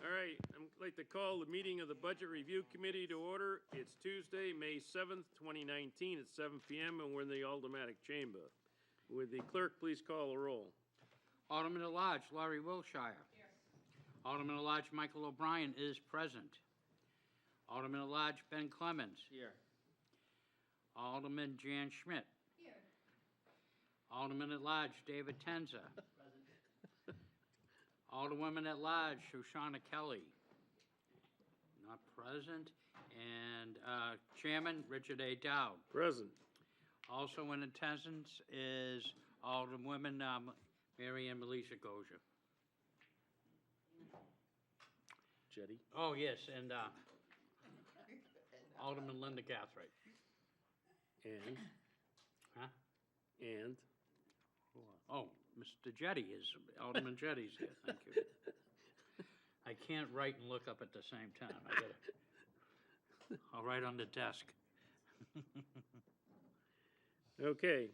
All right, I'd like to call the meeting of the Budget Review Committee to order. It's Tuesday, May 7th, 2019 at 7 p.m. and we're in the Aldermanic Chamber. Would the clerk please call the roll? Alderman at Large Laurie Wilshire. Here. Alderman at Large Michael O'Brien is present. Alderman at Large Ben Clemens. Here. Alderman Jan Schmidt. Here. Alderman at Large David Tenza. Present. Alderwoman at Large Shoshana Kelly. Not present. And Chairman Richard A. Dowd. Present. Also in attendance is Alderwoman Mary Ann Melissa Goja. Jetty. Oh, yes, and Alderman Linda Gathright. And? Huh? And? Oh, Mr. Jetty is, Alderman Jetty's here, thank you. I can't write and look up at the same time. I'll write on the desk. Okay.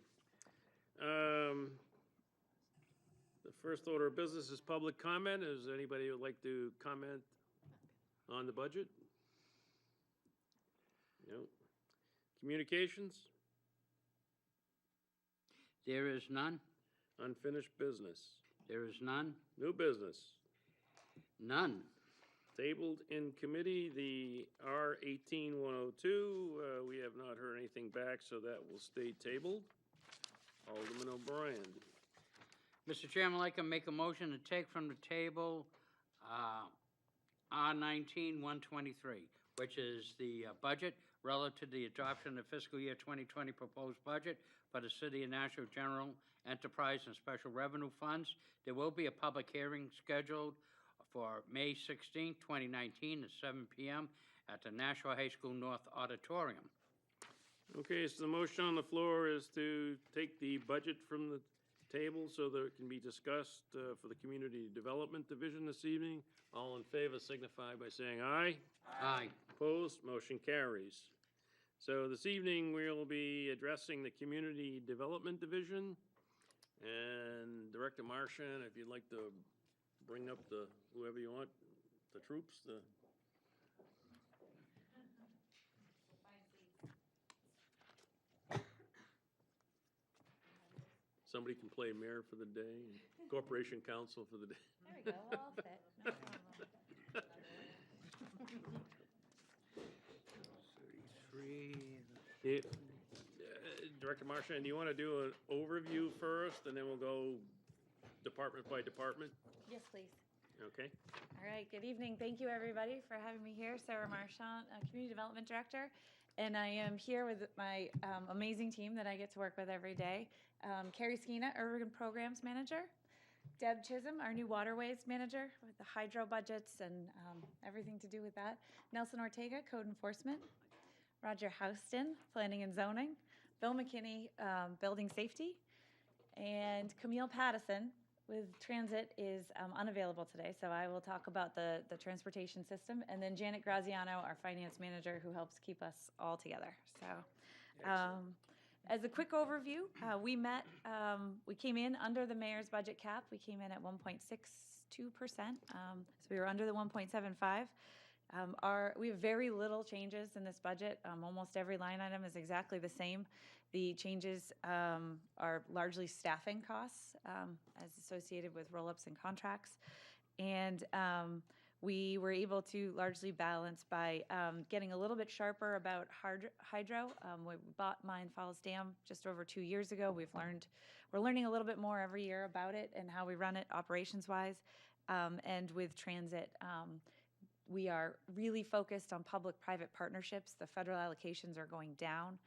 The first order of business is public comment. Is anybody who would like to comment on the budget? No. Communications? There is none. Unfinished business? There is none. New business? None. Tabled in committee, the R18102. We have not heard anything back, so that will stay tabled. Alderman O'Brien. Mr. Chairman, I'd like to make a motion to take from the table R19123, which is the budget relative to the adoption of fiscal year 2020 proposed budget for the City of Nashua General Enterprise and Special Revenue Funds. There will be a public hearing scheduled for May 16, 2019 at 7 p.m. at the Nashua High School North Auditorium. Okay, so the motion on the floor is to take the budget from the table so that it can be discussed for the Community Development Division this evening. All in favor signify by saying aye. Aye. Opposed, motion carries. So this evening, we'll be addressing the Community Development Division. And Director Marchand, if you'd like to bring up whoever you want, the troops, somebody can play mayor for the day, and corporation counsel for the day. There we go, all fit. No problem. 33. Director Marchand, do you want to do an overview first, and then we'll go department by department? Yes, please. Okay. All right, good evening. Thank you, everybody, for having me here. Sarah Marchand, Community Development Director, and I am here with my amazing team that I get to work with every day. Carrie Skeena, Urban Programs Manager. Deb Chisholm, our new Waterways Manager, with the hydro budgets and everything to do with that. Nelson Ortega, Code Enforcement. Roger Houston, Planning and Zoning. Bill McKinney, Building Safety. And Camille Pattison with Transit is unavailable today, so I will talk about the transportation system. And then Janet Graziano, our Finance Manager, who helps keep us all together. So as a quick overview, we came in under the mayor's budget cap. We came in at 1.62%, so we were under the 1.75. We have very little changes in this budget. Almost every line item is exactly the same. The changes are largely staffing costs as associated with roll-ups and contracts. And we were able to largely balance by getting a little bit sharper about hydro. We bought Mine Falls Dam just over 2 years ago. We're learning a little bit more every year about it and how we run it operations-wise. And with transit, we are really focused on public-private partnerships. The federal allocations are going down.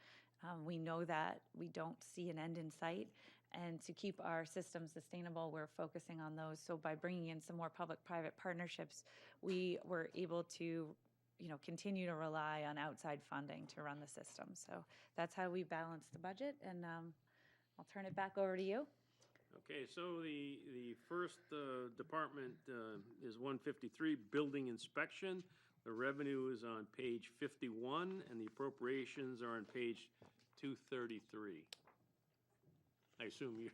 We know that. We don't see an end in sight. And to keep our system sustainable, we're focusing on those. So by bringing in some more public-private partnerships, we were able to continue to rely on outside funding to run the system. So that's how we balance the budget. And I'll turn it back over to you. Okay, so the first department is 153, Building Inspection. The revenue is on page 51, and the appropriations are on page 233. I assume you,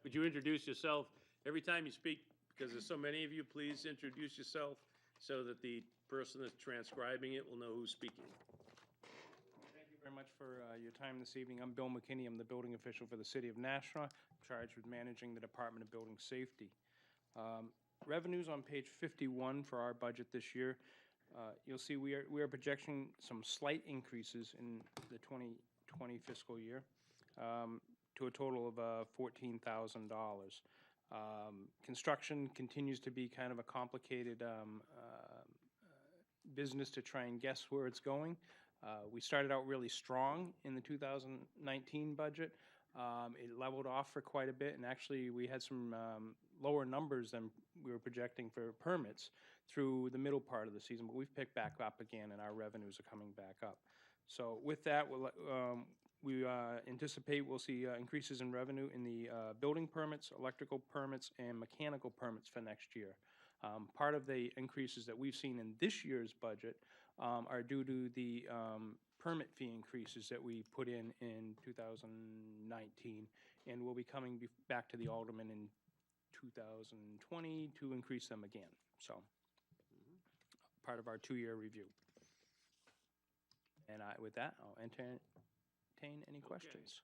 would you introduce yourself? Every time you speak, because there's so many of you, please introduce yourself so that the person that's transcribing it will know who's speaking. Thank you very much for your time this evening. I'm Bill McKinney. I'm the building official for the City of Nashua, charged with managing the Department of Building Safety. Revenues on page 51 for our budget this year. You'll see we are projecting some slight increases in the 2020 fiscal year to a total of $14,000. Construction continues to be kind of a complicated business to try and guess where it's going. We started out really strong in the 2019 budget. It leveled off for quite a bit, and actually we had some lower numbers than we were projecting for permits through the middle part of the season, but we've picked back up again and our revenues are coming back up. So with that, we anticipate we'll see increases in revenue in the building permits, electrical permits, and mechanical permits for next year. Part of the increases that we've seen in this year's budget are due to the permit fee increases that we put in 2019, and we'll be coming back to the alderman in 2020 to increase them again. So, part of our 2-year review. And with that, I'll entertain any questions.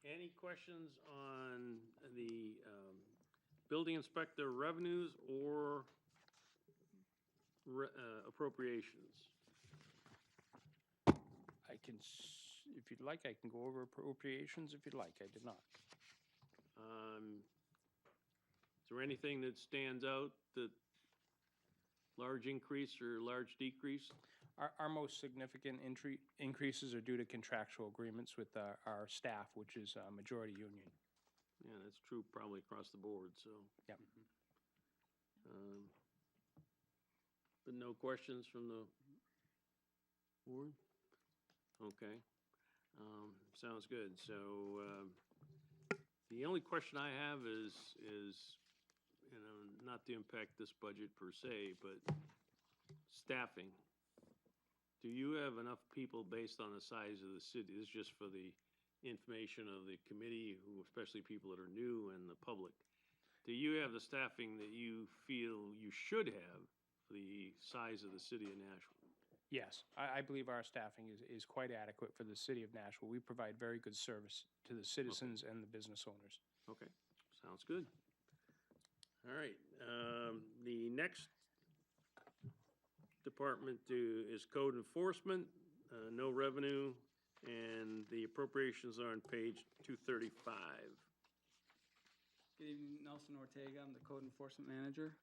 Any questions on the building inspector revenues or appropriations? I can, if you'd like, I can go over appropriations if you'd like. I did not. Is there anything that stands out, that large increase or large decrease? Our most significant increases are due to contractual agreements with our staff, which is a majority union. Yeah, that's true probably across the board, so. Yep. But no questions from the board? Okay. Sounds good. So, the only question I have is, you know, not to impact this budget per se, but staffing. Do you have enough people based on the size of the city? This is just for the information of the committee, who, especially people that are new and the public. Do you have the staffing that you feel you should have for the size of the city of Nashua? Yes, I believe our staffing is quite adequate for the city of Nashua. We provide very good service to the citizens and the business owners. Okay, sounds good. All right, the next department is code enforcement, no revenue, and the appropriations are on page 235. Good evening, Nelson Ortega. I'm the code enforcement manager.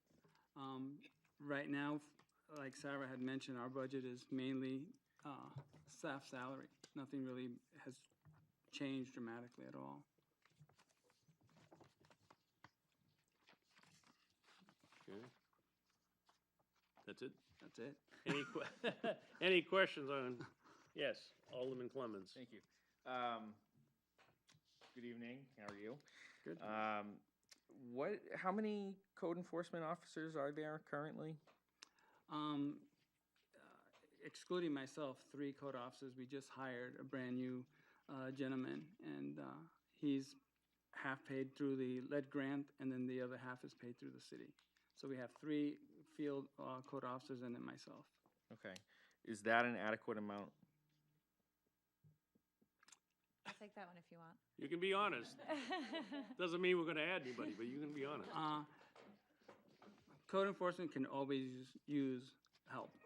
Right now, like Sarah had mentioned, our budget is mainly staff salary. Nothing really has changed dramatically at all. Okay. That's it? That's it. Any questions on, yes, Alderman Clemmons? Thank you. Good evening. How are you? Good. How many code enforcement officers are there currently? Excluding myself, 3 code officers. We just hired a brand new gentleman, and he's half paid through the lead grant, and then the other half is paid through the city. So we have 3 field code officers and then myself. Okay. Is that an adequate amount? I'll take that one if you want. You can be honest. Doesn't mean we're gonna add anybody, but you can be honest. Code enforcement can always use help.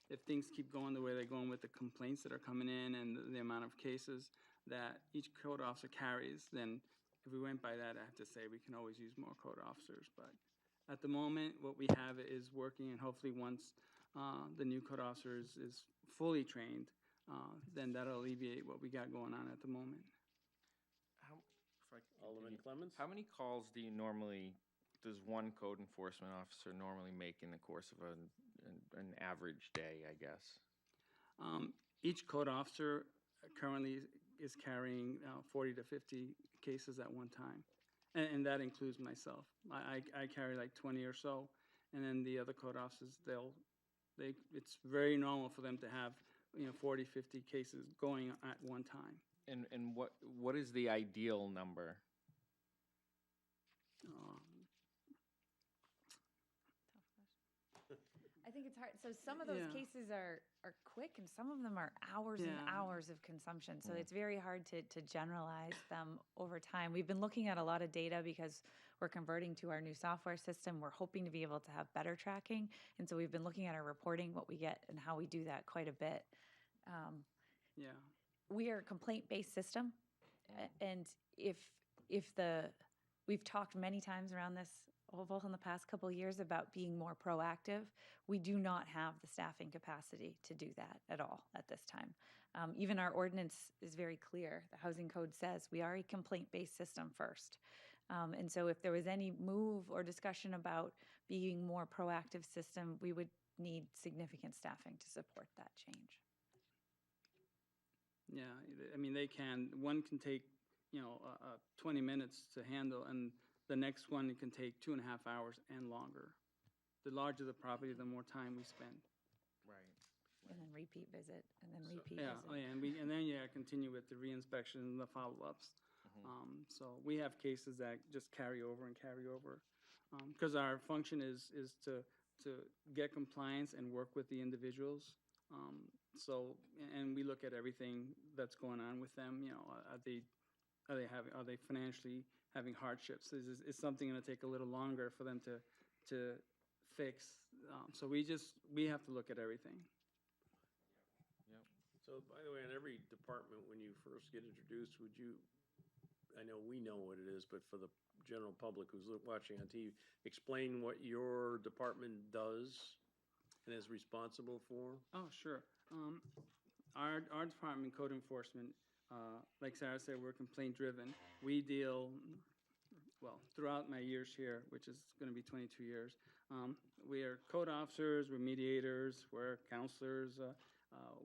If things keep going the way they're going with the complaints that are coming in and the amount of cases that each code officer carries, then if we went by that, I have to say we can always use more code officers. But at the moment, what we have is working, and hopefully once the new code officer is fully trained, then that'll alleviate what we got going on at the moment. Alderman Clemmons? How many calls does one code enforcement officer normally make in the course of an average day, I guess? Each code officer currently is carrying 40 to 50 cases at one time, and that includes myself. I carry like 20 or so, and then the other code officers, it's very normal for them to have 40, 50 cases going at one time. And what is the ideal number? I think it's hard. So some of those Yeah. cases are quick and some of them are hours and Yeah. hours of consumption. So it's very hard to generalize them over time. We've been looking at a lot of data because we're converting to our new software system. We're hoping to be able to have better tracking. And so we've been looking at our reporting, what we get and how we do that quite a bit. Yeah. We are a complaint-based system. And we've talked many times around this oval in the past couple of years about being more proactive. We do not have the staffing capacity to do that at all at this time. Even our ordinance is very clear. The housing code says we are a complaint-based system first. And so if there was any move or discussion about being more proactive system, we would need significant staffing to support that change. Yeah, I mean, one can take, 20 minutes to handle, and the next one can take 2.5 hours and longer. The larger the property, the more time we spend. Right. And then repeat visit, and then So- repeat Yeah, visit. and then continue with the reinspection and the follow-ups. So we have cases that just carry over and carry over. Because our function is to get compliance and work with the individuals. So, and we look at everything that's going on with them, are they financially having hardships? Is something gonna take a little longer for them to fix? So we have to look at everything. So by the way, in every department, when you first get introduced, would you, I know we know what it is, but for the general public who's watching on TV, explain what your department does and is responsible for? Oh, sure. Our department, code enforcement, like Sarah said, we're complaint-driven. We deal, well, throughout my years here, which is gonna be 22 years, we are code officers, we're mediators, we're counselors,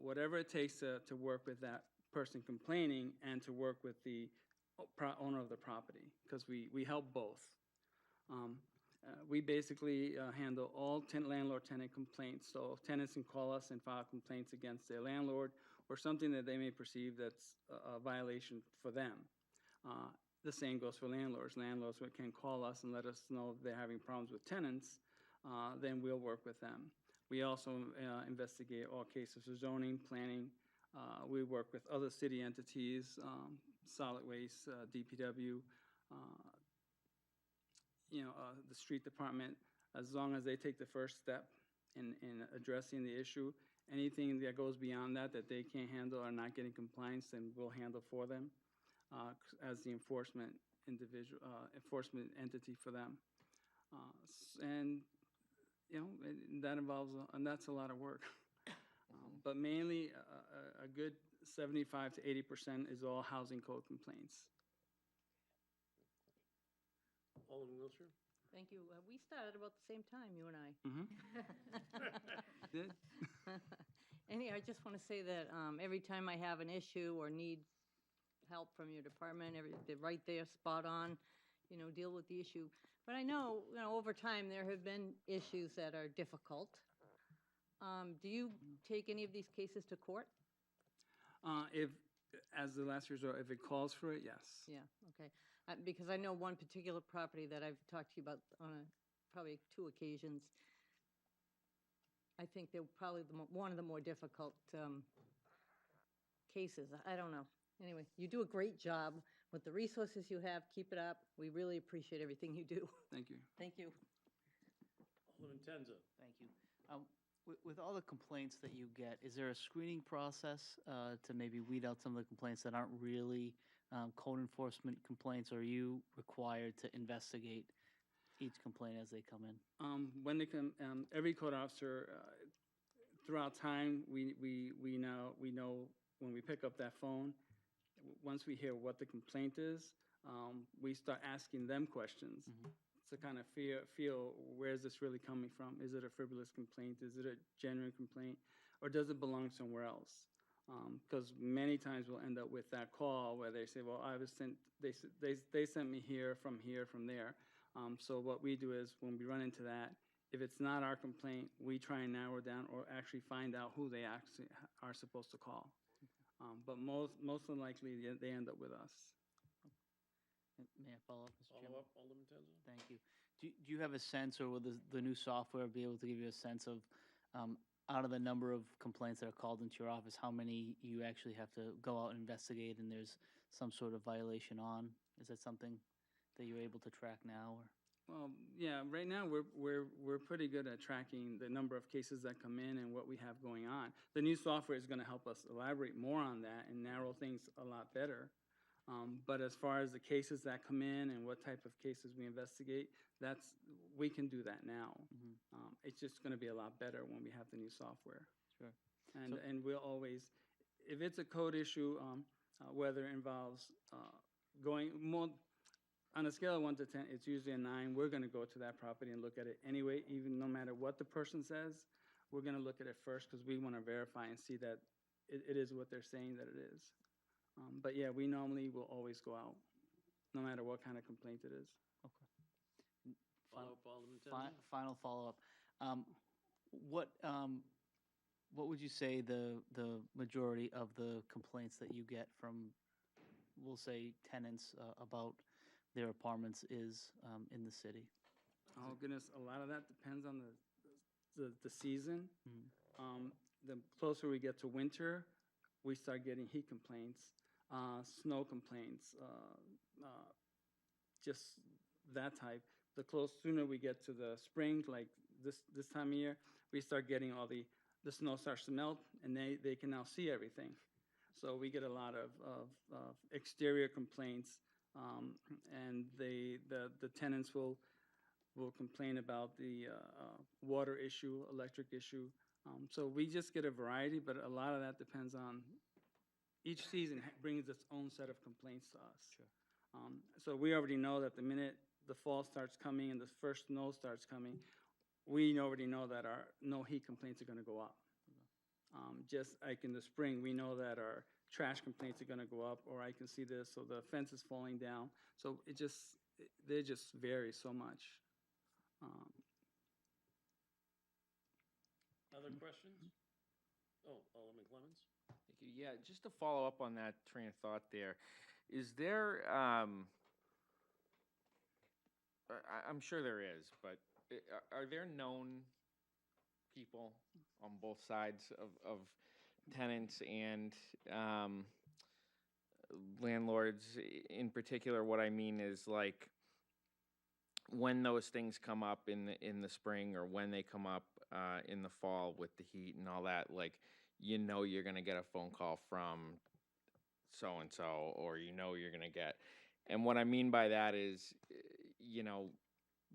whatever it takes to work with that person complaining and to work with the owner of the property, because we help both. We basically handle all landlord-tenant complaints. So if tenants can call us and file complaints against their landlord or something that they may perceive that's a violation for them. The same goes for landlords. Landlords can call us and let us know if they're having problems with tenants, then we'll work with them. We also investigate all cases of zoning, planning. We work with other city entities, solid waste, DPW, the street department, as long as they take the first step in addressing the issue. Anything that goes beyond that they can't handle or not getting compliance, then we'll handle for them as the enforcement enforcement entity for them. And that involves, and that's a lot of work. But mainly a good 75 to 80% is all housing code complaints. Alderman Wiltshire? Thank you. We started about the same time, you and I. Did? Anyhow, I just want to say that every time I have an issue or need help from your department, they're right there, spot on, deal with the issue. But I know, over time, there have been issues that are difficult. Do you take any of these cases to court? As the last resort, if it calls for it, yes. Yeah, okay. Because I know one particular property that I've talked to you about on probably 2 occasions. I think they're probably one of the more difficult cases. I don't know. Anyway, you do a great job with the resources you have. Keep it up. We really appreciate everything you do. Thank you. Thank you. Alderman Tenza? Thank you. With all the complaints that you get, is there a screening process to maybe weed out some of the complaints that aren't really code enforcement complaints? Or are you required to investigate each complaint as they come in? When they come, every code officer, throughout time, we know when we pick up that phone, once we hear what the complaint is, we start asking them questions. To kind of feel where is this really coming from? Is it a frivolous complaint? Is it a genuine complaint? Or does it belong somewhere else? Because many times we'll end up with that call where they say, well, I was sent, they sent me here, from there. So what we do is when we run into that, if it's not our complaint, we try and narrow it down or actually find out who they actually are supposed to call. But most than likely, they end up with us. May I follow up, Mr. Chairman? Follow up, Alderman Tenza? Thank you. Do you have a sense, or will the new software be able to give you a sense of out of the number of complaints that are called into your office, how many you actually have to go out and investigate and there's some sort of violation on? Is that something that you're able to track now, or? Well, yeah, right now, we're pretty good at tracking the number of cases that come in and what we have going on. The new software is gonna help us elaborate more on that and narrow things a lot better. But as far as the cases that come in and what type of cases we investigate, we can do that now. It's just gonna be a lot better when we have the new software. Sure. And we'll always, if it's a code issue, whether it involves going more, on a scale of 1 to 10, it's usually a 9. We're gonna go to that property and look at it anyway, even no matter what the person says. We're gonna look at it first because we wanna verify and see that it is what they're saying that it is. But yeah, we normally will always go out, no matter what kind of complaint it is. Follow-up, Alderman Tennant? Final follow-up. What would you say the majority of the complaints that you get from, we'll say, tenants about their apartments is in the city? Oh goodness, a lot of that depends on the season. The closer we get to winter, we start getting heat complaints, snow complaints, just that type. The sooner we get to the spring, like this time of year, we start getting all the snow starts to melt, and they can now see everything. So we get a lot of exterior complaints, and the tenants will complain about the water issue, electric issue. So we just get a variety, but a lot of that depends on, each season brings its own set of complaints to us. Sure. So we already know that the minute the fall starts coming and the first snow starts coming, we already know that our no heat complaints are gonna go up. Just like in the spring, we know that our trash complaints are gonna go up, or I can see this, so the fence is falling down. So they just vary so much. Other questions? Oh, Alderman Clemmons? Thank you. Yeah, just to follow up on that train of thought there, is there, I'm sure there is, but are there known people on both sides of tenants and landlords? In particular, what I mean is, like, when those things come up in the spring, or when they come up in the fall with the heat and all that, like, you're gonna get a phone call from so-and-so, or you're gonna get, and what I mean by that is,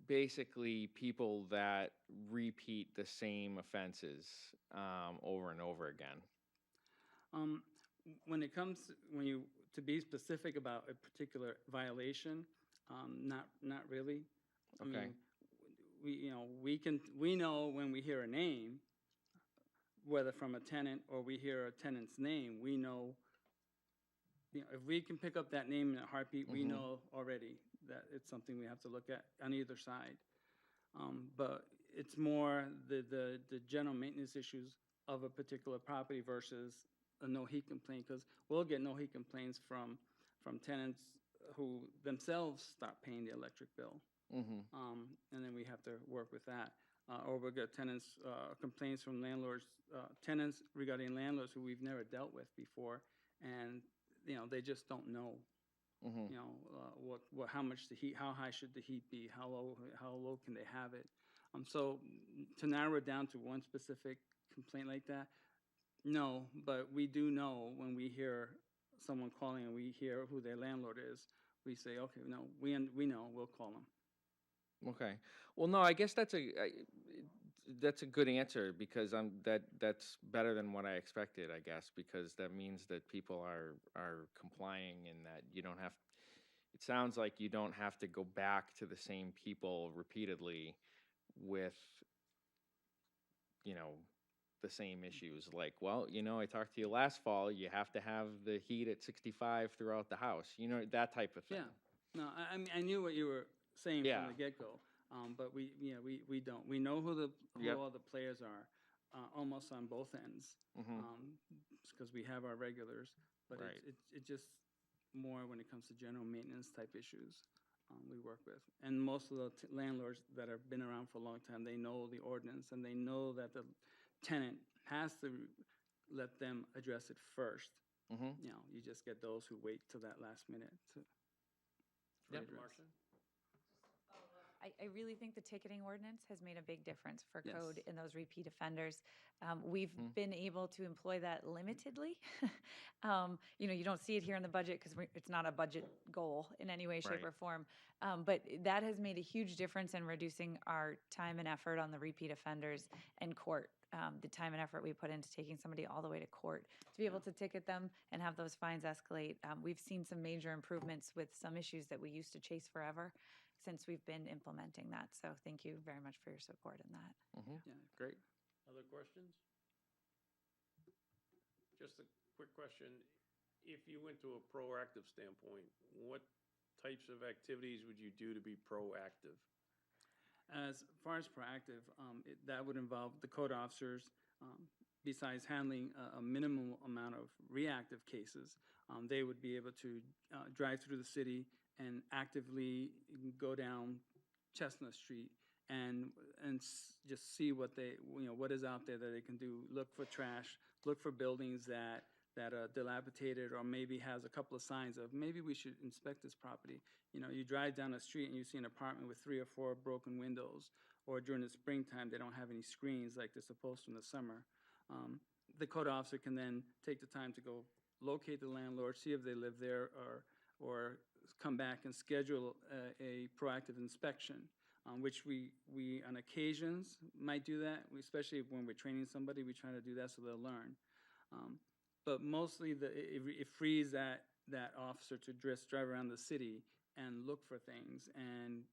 basically people that repeat the same offenses over and over again. When it comes, to be specific about a particular violation, not really. Okay. I mean, we know when we hear a name, whether from a tenant or we hear a tenant's name, we know, if we can pick up that name in a heartbeat, we know already that it's something we have to look at on either side. But it's more the general maintenance issues of a particular property versus a no heat complaint, because we'll get no heat complaints from tenants who themselves stop paying the electric bill. And then we have to work with that. Or we'll get tenants, complaints from landlords, tenants regarding landlords who we've never dealt with before, and they just don't know. How much the heat, how high should the heat be, how low can they have it? So to narrow it down to one specific complaint like that, no, but we do know when we hear someone calling and we hear who their landlord is, we say, okay, no, we know, we'll call them. Okay. Well, no, I guess that's a good answer, because that's better than what I expected, I guess, because that means that people are complying, and that you don't have, it sounds like you don't have to go back to the same people repeatedly with, the same issues. Like, well, I talked to you last fall, you have to have the heat at 65 throughout the house, that type of thing. Yeah. No, I mean, I knew what you were saying Yeah. from the get-go, but we don't. We know who all the players are, almost on both ends, because we have our regulars. But Right. it's just more when it comes to general maintenance type issues we work with. And most of the landlords that have been around for a long time, they know the ordinance, and they know that tenant has to let them address it first. Mhm. You know, you just get those who wait till that last minute to Yep. readdress. Marcia? I really think the ticketing ordinance has made a big difference for Yes. code in those repeat offenders. We've Mhm. been able to employ that limitedly. You don't see it here in the budget because it's not a budget goal in any way, shape, Right. or form. But that has made a huge difference in reducing our time and effort on the repeat offenders and court. The time and effort we put into taking somebody all the way to court to be able to ticket them and have those fines escalate. We've seen some major improvements with some issues that we used to chase forever since we've been implementing that. So thank you very much for your support in that. Mhm. Yeah, great. Other questions? Just a quick question. If you went to a proactive standpoint, what types of activities would you do to be proactive? As far as proactive, that would involve the code officers, besides handling a minimum amount of reactive cases, they would be able to drive through the city and actively go down Chestnut Street and just see what what is out there that they can do. Look for trash, look for buildings that are dilapidated or maybe has a couple of signs of maybe we should inspect this property. You drive down the street and you see an apartment with 3 or 4 broken windows, or during the springtime they don't have any screens like they're supposed to in the summer. The code officer can then take the time to go locate the landlord, see if they live there, or come back and schedule a proactive inspection, which we on occasions might do that, especially when we're training somebody, we try to do that so they'll learn. But mostly it frees that officer to drive around the city and look for things and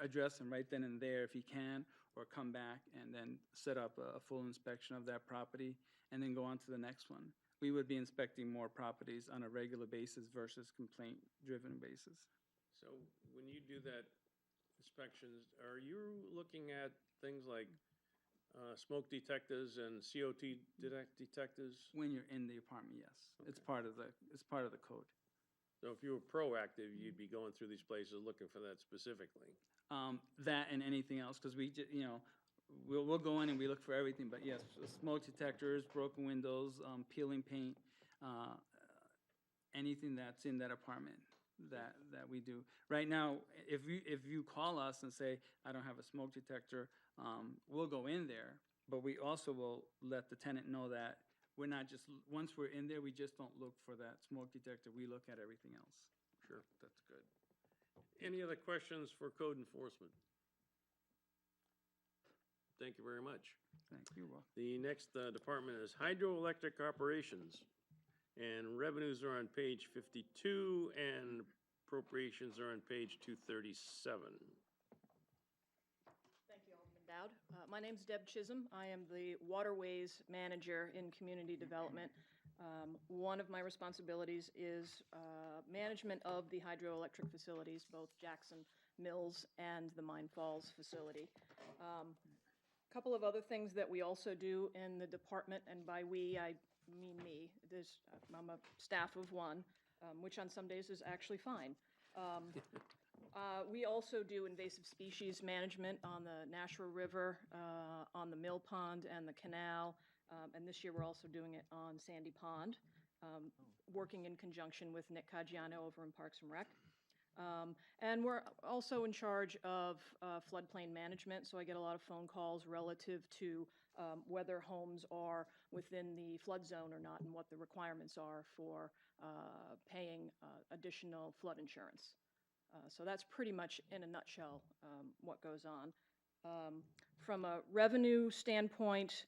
address them right then and there if he can, or come back and then set up a full inspection of that property and then go on to the next one. We would be inspecting more properties on a regular basis versus complaint-driven basis. So when you do that inspections, are you looking at things like smoke detectors and COT detectors? When you're in the apartment, yes. It's part of the code. So if you were proactive, you'd be going through these places looking for that specifically. That and anything else, because we'll go in and we look for everything, but yes, smoke detectors, broken windows, peeling paint, anything that's in that apartment that we do. Right now, if you call us and say, I don't have a smoke detector, we'll go in there, but we also will let the tenant know that we're not just, once we're in there, we just don't look for that smoke detector, we look at everything else. Sure, that's good. Any other questions for code enforcement? Thank you very much. Thank you. Well, The next department is hydroelectric operations. And revenues are on page 52 and appropriations are on page 237. Thank you, Alderman Dowd. My name's Deb Chisholm. I am the Waterways Manager in Community Development. One of my responsibilities is management of the hydroelectric facilities, both Jackson Mills and the Mine Falls facility. A couple of other things that we also do in the department, and by we, I mean me. I'm a staff of one, which on some days is actually fine. We also do invasive species management on the Nashua River, on the Mill Pond and the canal, and this year we're also doing it on Sandy Pond, working in conjunction with Nick Caggiano over in Parks and Rec. And we're also in charge of floodplain management, so I get a lot of phone calls relative to whether homes are within the flood zone or not and what the requirements are for paying additional flood insurance. So that's pretty much in a nutshell what goes on. From a revenue standpoint,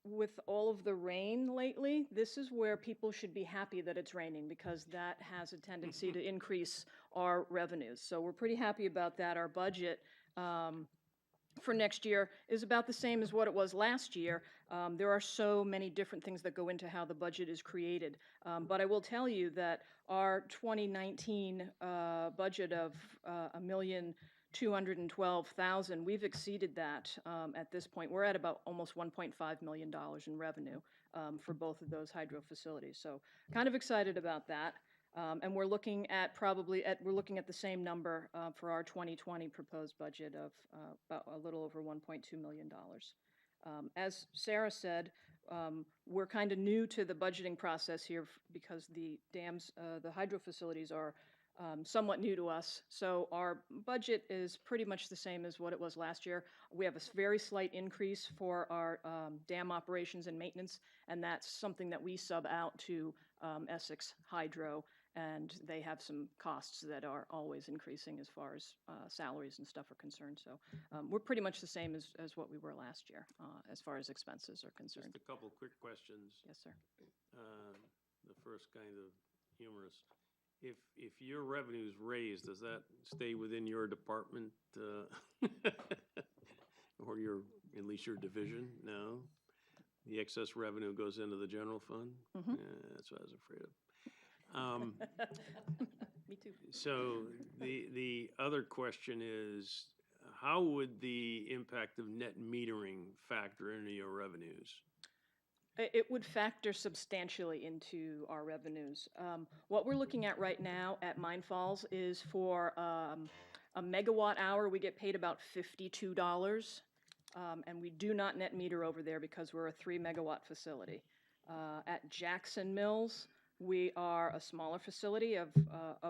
with all of the rain lately, this is where people should be happy that it's raining because that has a tendency to increase our revenues. So we're pretty happy about that. Our budget for next year is about the same as what it was last year. There are so many different things that go into how the budget is created. But I will tell you that our 2019 budget of $1,212,000, we've exceeded that at this point. We're at about almost $1.5 million in revenue for both of those hydro facilities. So kind of excited about that. And we're looking at the same number for our 2020 proposed budget of about a little over $1.2 million. As Sarah said, we're kind of new to the budgeting process here because the dams, the hydro facilities are somewhat new to us. So our budget is pretty much the same as what it was last year. We have a very slight increase for our dam operations and maintenance, and that's something that we sub out to Essex Hydro, and they have some costs that are always increasing as far as salaries and stuff are concerned. So we're pretty much the same as what we were last year as far as expenses are concerned. Just a couple quick questions. Yes, sir. The first kind of humorous. If your revenue's raised, does that stay within your department, or at least your division? No? The excess revenue goes into the general fund? Mhm. Yeah, that's what I was afraid of. Me too. So the other question is, how would the impact of net metering factor into your revenues? It would factor substantially into our revenues. What we're looking at right now at Mine Falls is for a megawatt hour, we get paid about $52. And we do not net meter over there because we're a 3 megawatt facility. At Jackson Mills, we are a smaller facility of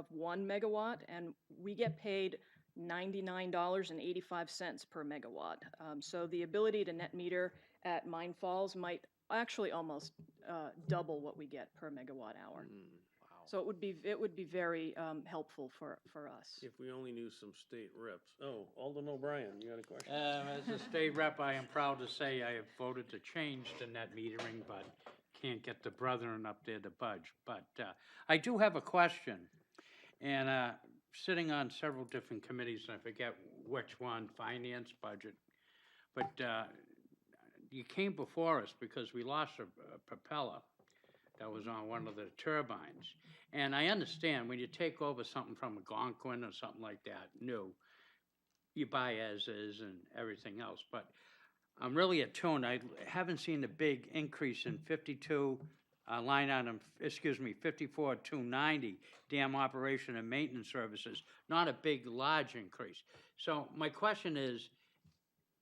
1 megawatt, and we get paid $99.85 per megawatt. So the ability to net meter at Mine Falls might actually almost double what we get per megawatt hour. Wow. So it would be very helpful for us. If we only knew some state reps. Oh, Alden O'Brien, you got a question? As a state rep, I am proud to say I have voted to change to net metering, but can't get the brethren up there to budge. But I do have a question. And sitting on several different committees, and I forget which one, finance, budget, but you came before us because we lost a propeller that was on one of the turbines. And I understand when you take over something from Algonquin or something like that, new, you buy as is and everything else. But I'm really attuned. I haven't seen a big increase in 54,290 dam operation and maintenance services, not a big, large increase. So my question is,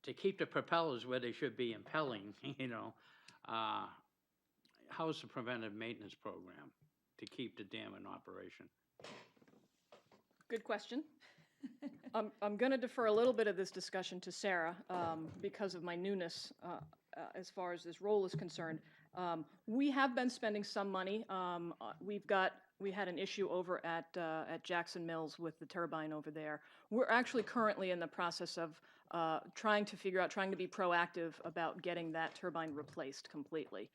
to keep the propellers where they should be impelling, how's the preventive maintenance program to keep the dam in operation? Good question. I'm going to defer a little bit of this discussion to Sarah because of my newness as far as this role is concerned. We have been spending some money. We had an issue over at Jackson Mills with the turbine over there. We're actually currently in the process of trying to be proactive about getting that turbine replaced completely.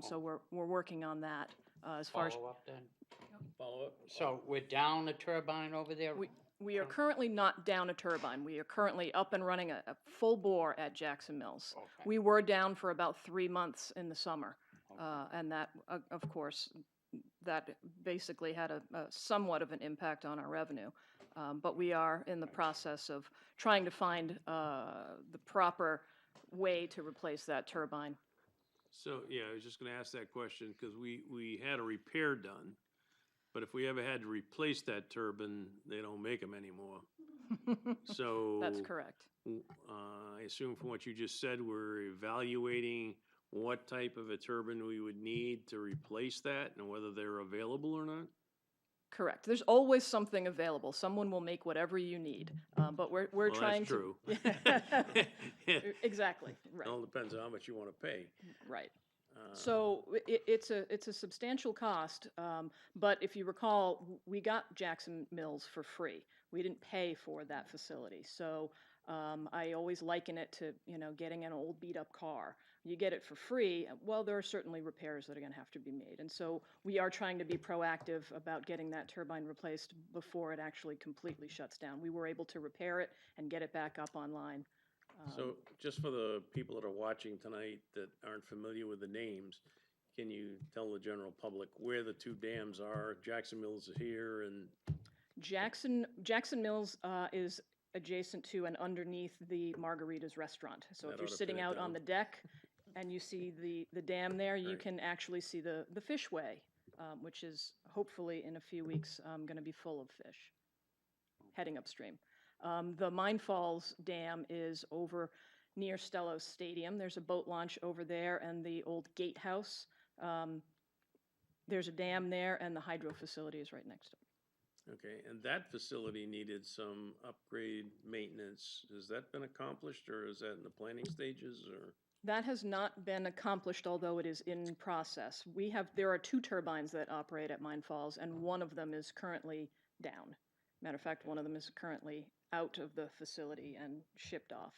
So we're working on that as far as. Follow up then? Follow up? So we're down a turbine over there? We are currently not down a turbine. We are currently up and running a full bore at Jackson Mills. Okay. We were down for about 3 months in the summer. And that, of course, that basically had a somewhat of an impact on our revenue. But we are in the process of trying to find the proper way to replace that turbine. So, yeah, I was just gonna ask that question, because we had a repair done, but if we ever had to replace that turbine, they don't make them anymore. So. That's correct. I assume from what you just said, we're evaluating what type of a turbine we would need to replace that and whether they're available or not? Correct. There's always something available. Someone will make whatever you need. But we're Well, trying that's true. to. Exactly. Right. It all depends on how much you want to pay. Right. So it's a substantial cost, but if you recall, we got Jackson Mills for free. We didn't pay for that facility. So I always liken it to getting an old beat up car. You get it for free. Well, there are certainly repairs that are going to have to be made, and so we are trying to be proactive about getting that turbine replaced before it actually completely shuts down. We were able to repair it and get it back up online. So just for the people that are watching tonight that aren't familiar with the names, can you tell the general public where the two dams are? Jackson Mills is here and. Jackson Mills is adjacent to and underneath the Margarita's restaurant. So That if you're ought to sitting pin it out on down. the deck and you see the dam there, you Right. can actually see the fishway, which is hopefully in a few weeks going to be full of fish heading upstream. The Mine Falls Dam is over near Stellos Stadium. There's a boat launch over there and the old gatehouse. There's a dam there, and the hydro facility is right next to it. Okay, and that facility needed some upgrade maintenance. Has that been accomplished, or is that in the planning stages, or? That has not been accomplished, although it is in process. There are 2 turbines that operate at Mine Falls, and one of them is currently down. Matter of fact, one of them is currently out of the facility and shipped off,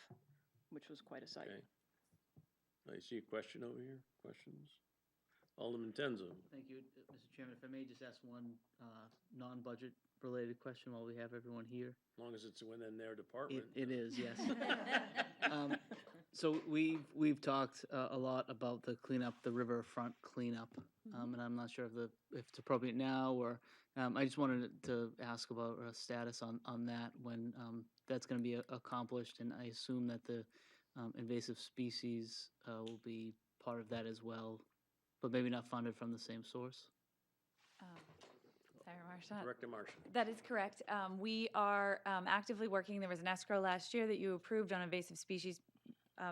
which was quite a sight. Okay. I see a question over here. Questions? Alderman Tenzo. Thank you, Mr. Chairman. If I may just ask one non-budget related question while we have everyone here. As long as it's within their department. It is, yes. So we've talked a lot about the cleanup, the riverfront cleanup, and I'm not sure if it's appropriate now or I just wanted to ask about a status on that when that's going to be accomplished, and I assume that the invasive species will be part of that as well, but maybe not funded from the same source. Sarah Marchant. Director Marshall. That is correct. We are actively working. There was an escrow last year that you approved on invasive species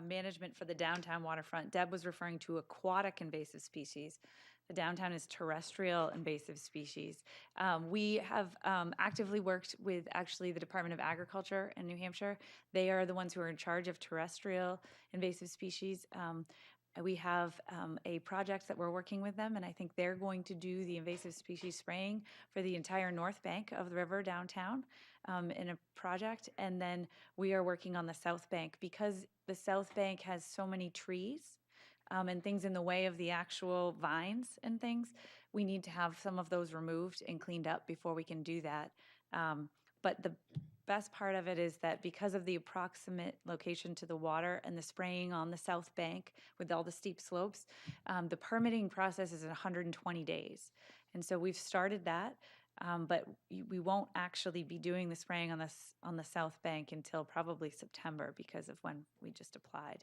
management for the downtown waterfront. Deb was referring to aquatic invasive species. The downtown is terrestrial invasive species. We have actively worked with actually the Department of Agriculture in New Hampshire. They are the ones who are in charge of terrestrial invasive species. We have a project that we're working with them, and I think they're going to do the invasive species spraying for the entire north bank of the river downtown in a project. And then we are working on the south bank because the south bank has so many trees and things in the way of the actual vines and things. We need to have some of those removed and cleaned up before we can do that. But the best part of it is that because of the approximate location to the water and the spraying on the south bank with all the steep slopes, the permitting process is 120 days. And so we've started that, but we won't actually be doing the spraying on the south bank until probably September because of when we just applied.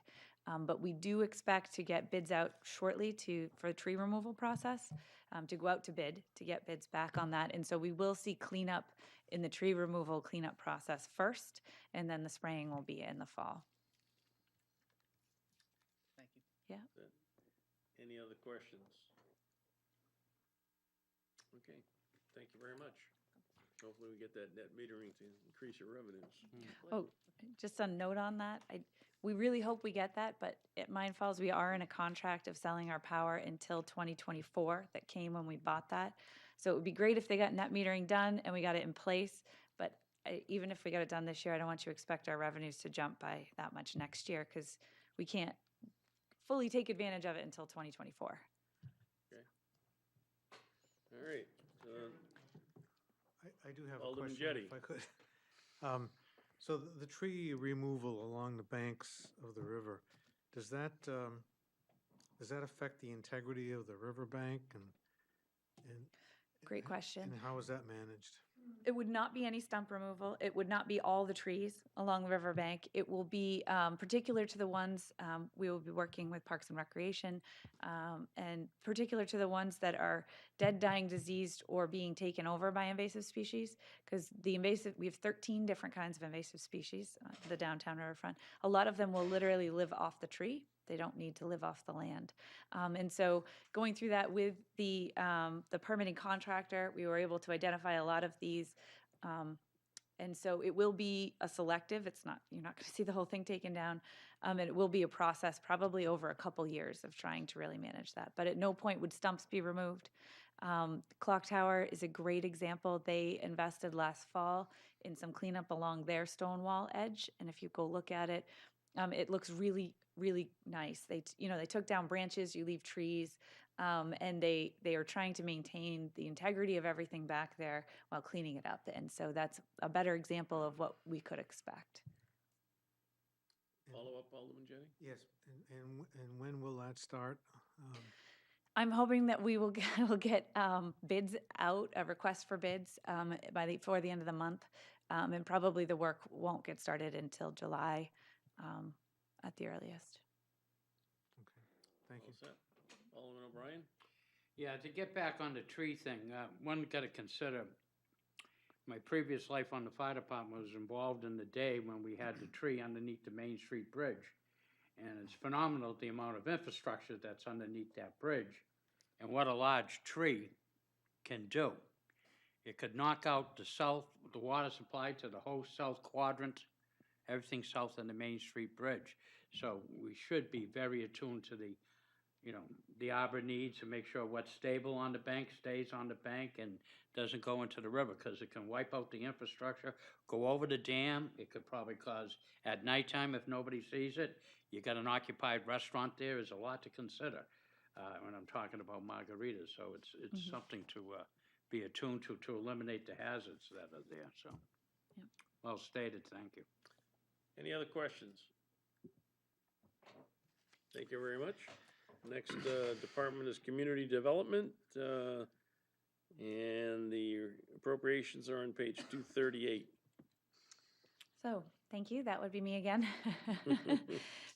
But we do expect to get bids out shortly for the tree removal process, to go out to bid, to get bids back on that. And so we will see cleanup in the tree removal cleanup process first, and then the spraying will be in the fall. Thank you. Yeah. Any other questions? Okay, thank you very much. Hopefully we get that net metering to increase your revenues. Oh, just a note on that. We really hope we get that, but at Mine Falls, we are in a contract of selling our power until 2024. That came when we bought that. So it would be great if they got net metering done and we got it in place. But even if we got it done this year, I don't want you to expect our revenues to jump by that much next year because we can't fully take advantage of it until 2024. Okay. All right. I do have a Alderman question, Jettie. if I could. So the tree removal along the banks of the river, does that affect the integrity of the riverbank and Great question. And how is that managed? It would not be any stump removal. It would not be all the trees along the riverbank. It will be particular to the ones, we will be working with Parks and Recreation, and particular to the ones that are dead, dying, diseased, or being taken over by invasive species. Because we have 13 different kinds of invasive species, the downtown riverfront. A lot of them will literally live off the tree. They don't need to live off the land. And so going through that with the permitting contractor, we were able to identify a lot of these. And so it will be a selective. You're not going to see the whole thing taken down. And it will be a process probably over a couple years of trying to really manage that. But at no point would stumps be removed. Clock Tower is a great example. They invested last fall in some cleanup along their stone wall edge. And if you go look at it, it looks really, really nice. They took down branches, you leave trees, and they are trying to maintain the integrity of everything back there while cleaning it up. And so that's a better example of what we could expect. Follow up, Alderman Jettie? Yes, and when will that start? I'm hoping that we will get bids out, a request for bids before the end of the month, and probably the work won't get started until July. At the earliest. Okay, thank you. All set. Alderman O'Brien? Yeah, to get back on the tree thing, one got to consider, my previous life on the fire department was involved in the day when we had the tree underneath the Main Street Bridge. And it's phenomenal the amount of infrastructure that's underneath that bridge and what a large tree can do. It could knock out the water supply to the whole south quadrant, everything south of the Main Street Bridge. So we should be very attuned to the arbor needs and make sure what's stable on the bank stays on the bank and doesn't go into the river, because it can wipe out the infrastructure, go over the dam. It could probably cause, at nighttime, if nobody sees it, you got an occupied restaurant there. There's a lot to consider when I'm talking about margaritas. So it's something to be attuned to eliminate the hazards that are there. So, Yep. Well stated. Thank you. Any other questions? Thank you very much. Next department is Community Development, and the appropriations are on page 238. So, thank you. That would be me again.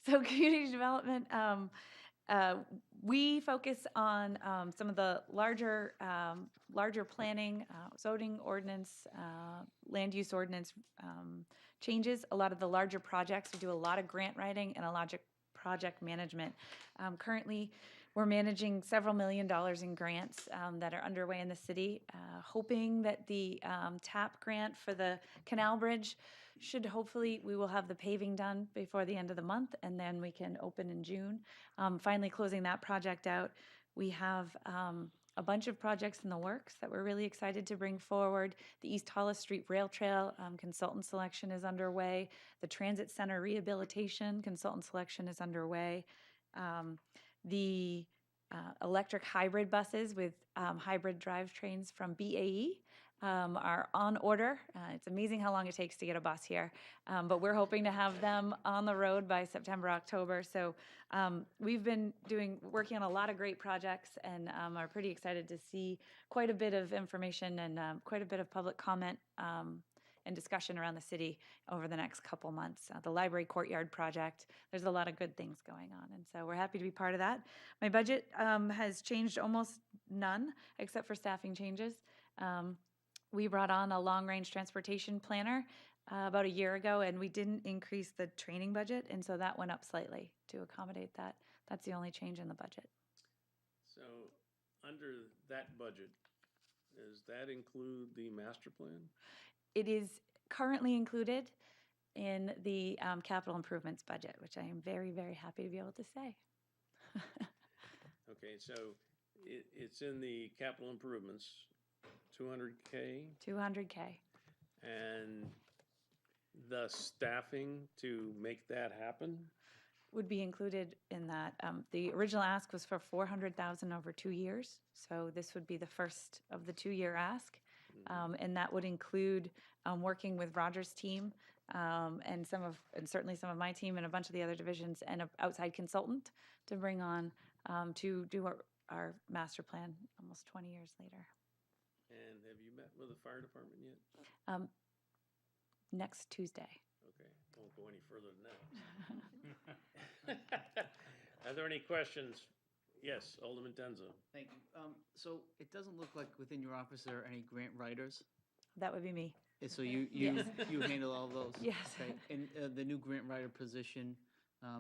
So, community development, we focus on some of the larger planning, zoning ordinance, land use ordinance changes. A lot of the larger projects. We do a lot of grant writing and a lot of project management. Currently, we're managing several $1 million in grants that are underway in the city, hoping that the TAP grant for the canal bridge should hopefully, we will have the paving done before the end of the month, and then we can open in June. Finally closing that project out. We have a bunch of projects in the works that we're really excited to bring forward. The East Hollis Street Rail Trail consultant selection is underway. The Transit Center rehabilitation consultant selection is underway. The electric hybrid buses with hybrid drivetrains from BAE are on order. It's amazing how long it takes to get a bus here, but we're hoping to have them on the road by September, October. So we've been working on a lot of great projects, and are pretty excited to see quite a bit of information and quite a bit of public comment and discussion around the city over the next couple months. The library courtyard project, there's a lot of good things going on, and so we're happy to be part of that. My budget has changed almost none, except for staffing changes. We brought on a long-range transportation planner about a year ago, and we didn't increase the training budget, and so that went up slightly to accommodate that. That's the only change in the budget. So, under that budget, does that include the master plan? It is currently included in the capital improvements budget, which I am very, very happy to be able to say. Okay, so it's in the capital improvements, 200K, 200K. and the staffing to make that happen? Would be included in that. The original ask was for $400,000 over 2 years, so this would be the first of the 2-year ask, and that would include working with Roger's team and certainly some of my team and a bunch of the other divisions and an outside consultant to bring on to do our master plan almost 20 years later. And have you met with the fire department yet? Next Tuesday. Okay, won't go any further than that. Are there any questions? Yes, Alderman Tenzo. Thank you. So it doesn't look like within your office there are any grant writers. That would be me. So you Yes. you handle all those. Yes. Okay. And the new grant writer position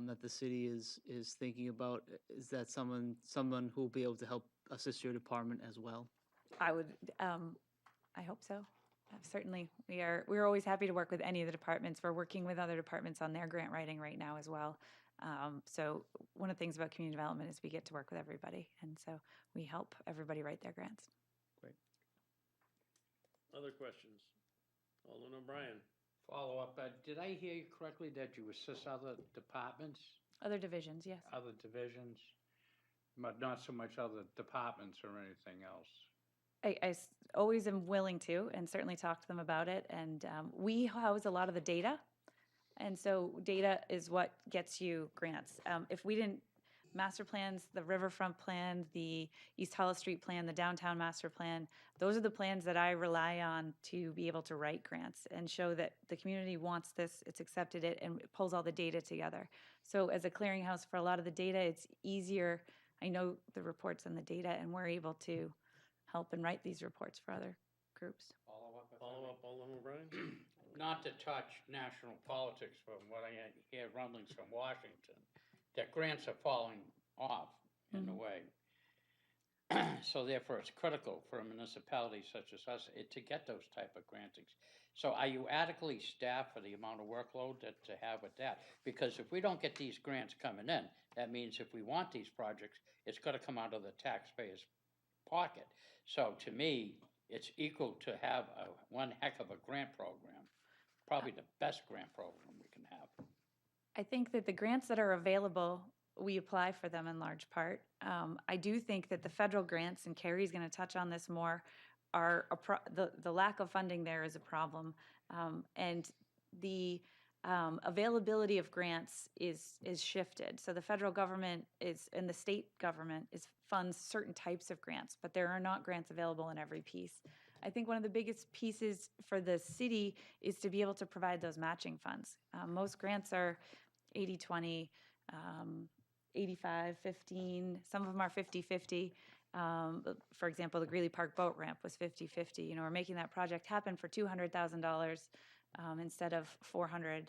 that the city is thinking about, is that someone who will be able to help assist your department as well? I would, I hope so. Certainly, we're always happy to work with any of the departments. We're working with other departments on their grant writing right now as well. So one of the things about community development is we get to work with everybody, and so we help everybody write their grants. Great. Other questions? Alderman O'Brien. Follow up. Did I hear you correctly that you assist other departments, Other divisions, yes. other divisions, but not so much other departments or anything else? I always am willing to, and certainly talk to them about it. And we house a lot of the data, and so data is what gets you grants. If we didn't master plans, the riverfront plan, the East Hollis Street plan, the downtown master plan, those are the plans that I rely on to be able to write grants and show that the community wants this, it's accepted it, and it pulls all the data together. So as a clearinghouse for a lot of the data, it's easier. I know the reports and the data, and we're able to help and write these reports for other groups. Follow up, Alderman O'Brien. Not to touch national politics, but what I hear rumblings from Washington that grants are falling off in a way. So therefore, it's critical for a municipality such as us to get those type of grantings. So are you adequately staffed for the amount of workload that to have with that? Because if we don't get these grants coming in, that means if we want these projects, it's got to come out of the taxpayer's pocket. So to me, it's equal to have one heck of a grant program, probably the best grant program we can have. I think that the grants that are available, we apply for them in large part. I do think that the federal grants, and Carrie's going to touch on this more, are the lack of funding there is a problem, and the availability of grants is shifted. So the federal government is, and the state government funds certain types of grants, but there are not grants available in every piece. I think one of the biggest pieces for the city is to be able to provide those matching funds. Most grants are 80-20, 85-15, some of them are 50-50. For example, the Greeley Park boat ramp was 50-50. You know, we're making that project happen for $200,000 instead of $400.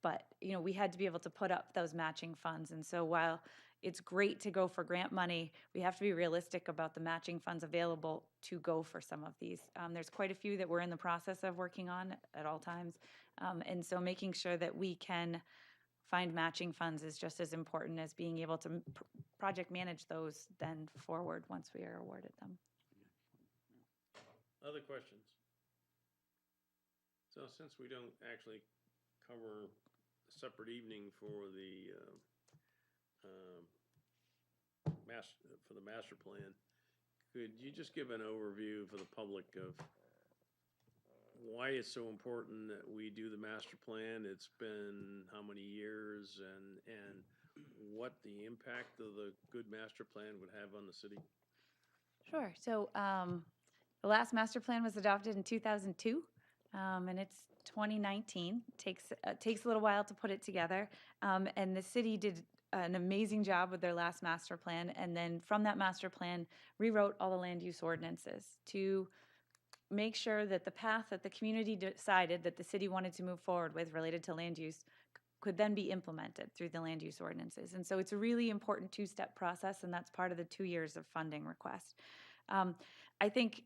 But, you know, we had to be able to put up those matching funds. And so while it's great to go for grant money, we have to be realistic about the matching funds available to go for some of these. There's quite a few that we're in the process of working on at all times. And so making sure that we can find matching funds is just as important as being able to project manage those then forward once we are awarded them. Other questions? So since we don't actually cover a separate evening for the master plan, could you just give an overview for the public of why it's so important that we do the master plan? It's been how many years, and what the impact of the good master plan would have on the city? Sure. So the last master plan was adopted in 2002, and it's 2019. Takes a little while to put it together, and the city did an amazing job with their last master plan, and then from that master plan rewrote all the land use ordinances to make sure that the path that the community decided that the city wanted to move forward with related to land use could then be implemented through the land use ordinances. And so it's a really important two-step process, and that's part of the 2 years of funding request. I think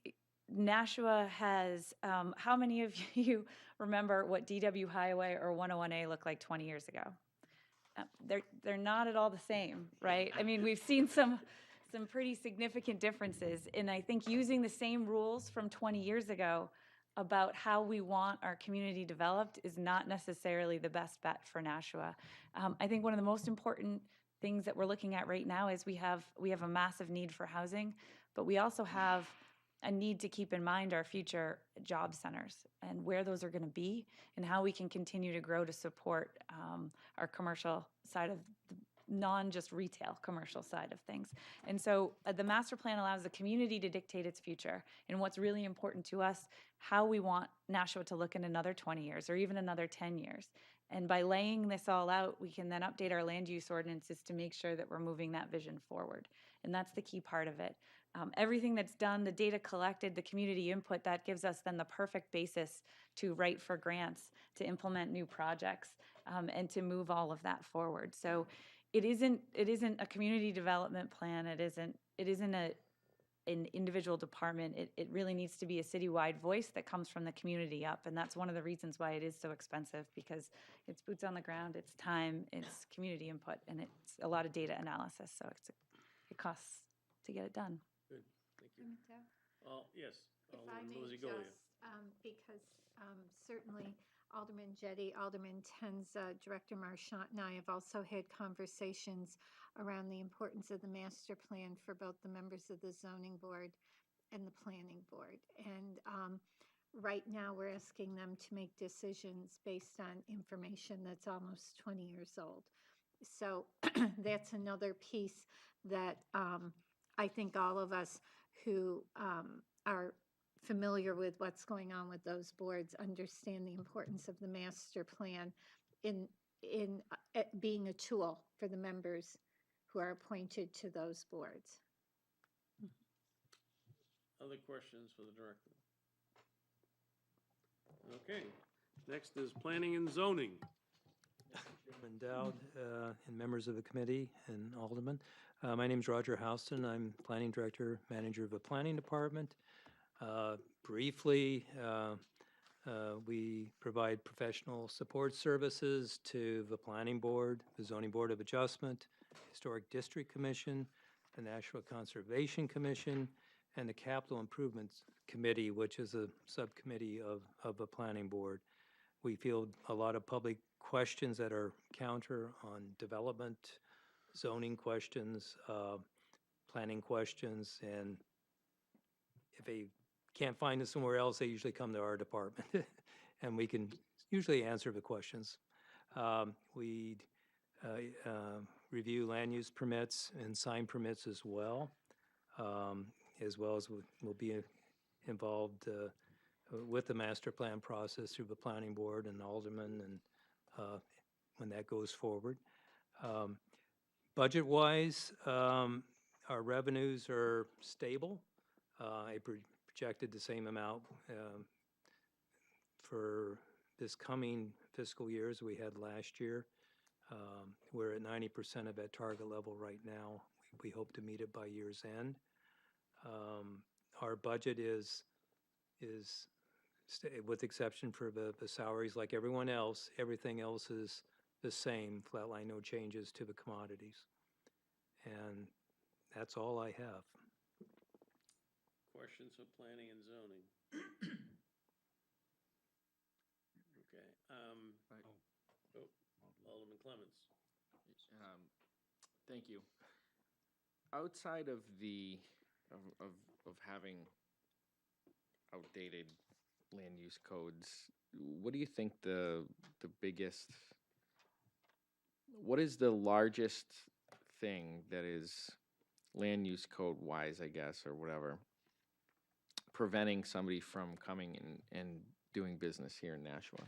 Nashua has, how many of you remember what DW Highway or 101A looked like 20 years ago? They're not at all the same, right? I mean, we've seen some pretty significant differences, and I think using the same rules from 20 years ago about how we want our community developed is not necessarily the best bet for Nashua. I think one of the most important things that we're looking at right now is we have a massive need for housing, but we also have a need to keep in mind our future job centers and where those are going to be and how we can continue to grow to support our commercial side of the non-just retail commercial side of things. And so the master plan allows the community to dictate its future and what's really important to us, how we want Nashua to look in another 20 years or even another 10 years. And by laying this all out, we can then update our land use ordinances to make sure that we're moving that vision forward. And that's the key part of it. Everything that's done, the data collected, the community input, that gives us then the perfect basis to write for grants, to implement new projects, and to move all of that forward. So it isn't a community development plan. It isn't an individual department. It really needs to be a citywide voice that comes from the community up, and that's one of the reasons why it is so expensive, because it's boots on the ground, it's time, it's community input, and it's a lot of data analysis. So it costs to get it done. Good, thank you. Joe? Yes, If I Alderman may Lizzie Golia. just, because certainly Alderman Jettie, Alderman Tenza, Director Marchant, and I have also had conversations around the importance of the master plan for both the members of the zoning board and the planning board. And right now we're asking them to make decisions based on information that's almost 20 years old. So that's another piece that I think all of us who are familiar with what's going on with those boards understand the importance of the master plan in being a tool for the members who are appointed to those boards. Other questions for the director? Okay, next is planning and zoning. Chairman Dowd, and members of the committee and aldermen. My name's Roger Houston. I'm Planning Director, Manager of the Planning Department. Briefly, we provide professional support services to the Planning Board, the Zoning Board of Adjustment, Historic District Commission, the National Conservation Commission, and the Capital Improvements Committee, which is a subcommittee of the Planning Board. We field a lot of public questions that are counter on development, zoning questions, planning questions, and if they can't find us somewhere else, they usually come to our department, and we can usually answer the questions. We review land use permits and sign permits as well as we'll be involved with the master plan process through the planning board and aldermen and when that goes forward. Budget-wise, our revenues are stable. I projected the same amount for this coming fiscal year as we had last year. We're at 90% of that target level right now. We hope to meet it by year's end. Our budget is with exception for the salaries like everyone else, everything else is the same, flatline, no changes to the commodities. And that's all I have. Questions of planning and zoning? Okay, Alderman Clements. Thank you. Outside of the, of having outdated land use codes, what do you think the biggest, what is the largest thing that is land use code wise, I guess, or whatever, preventing somebody from coming and doing business here in Nashua?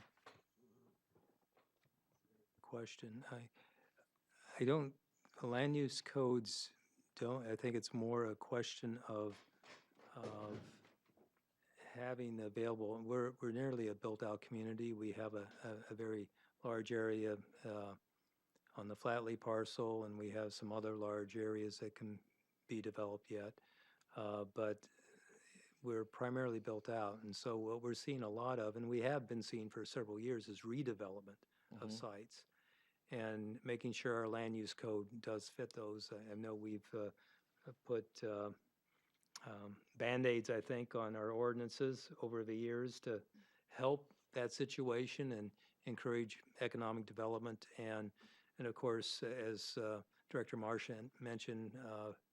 Question. I don't, the land use codes don't, I think it's more a question of having available, we're nearly a built-out community. We have a very large area on the Flatley parcel, and we have some other large areas that can be developed yet. But we're primarily built out, and so what we're seeing a lot of, and we have been seeing for several years, is redevelopment of sites and making sure our land use code does fit those. I know we've put Band-Aids, I think, on our ordinances over the years to help that situation and encourage economic development. And of course, as Director Marchand mentioned,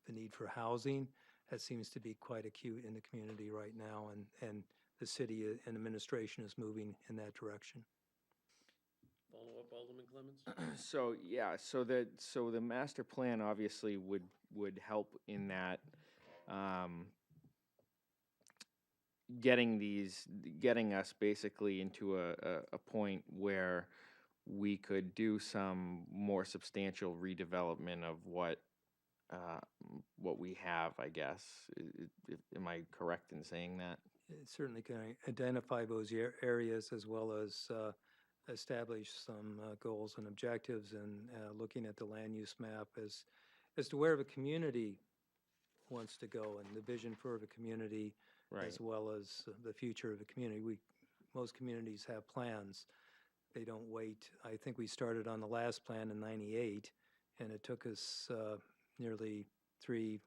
the need for housing, that seems to be quite acute in the community right now, and the city and administration is moving in that direction. Follow up, Alderman Clements? So yeah, so the master plan obviously would help in that, getting us basically into a point where we could do some more substantial redevelopment of what we have, I guess. Am I correct in saying that? It certainly can identify those areas as well as establish some goals and objectives, and looking at the land use map as to where the community wants to go and the vision for the community, Right. as well as the future of the community. Most communities have plans. They don't wait. I think we started on the last plan in '98, and it took us nearly three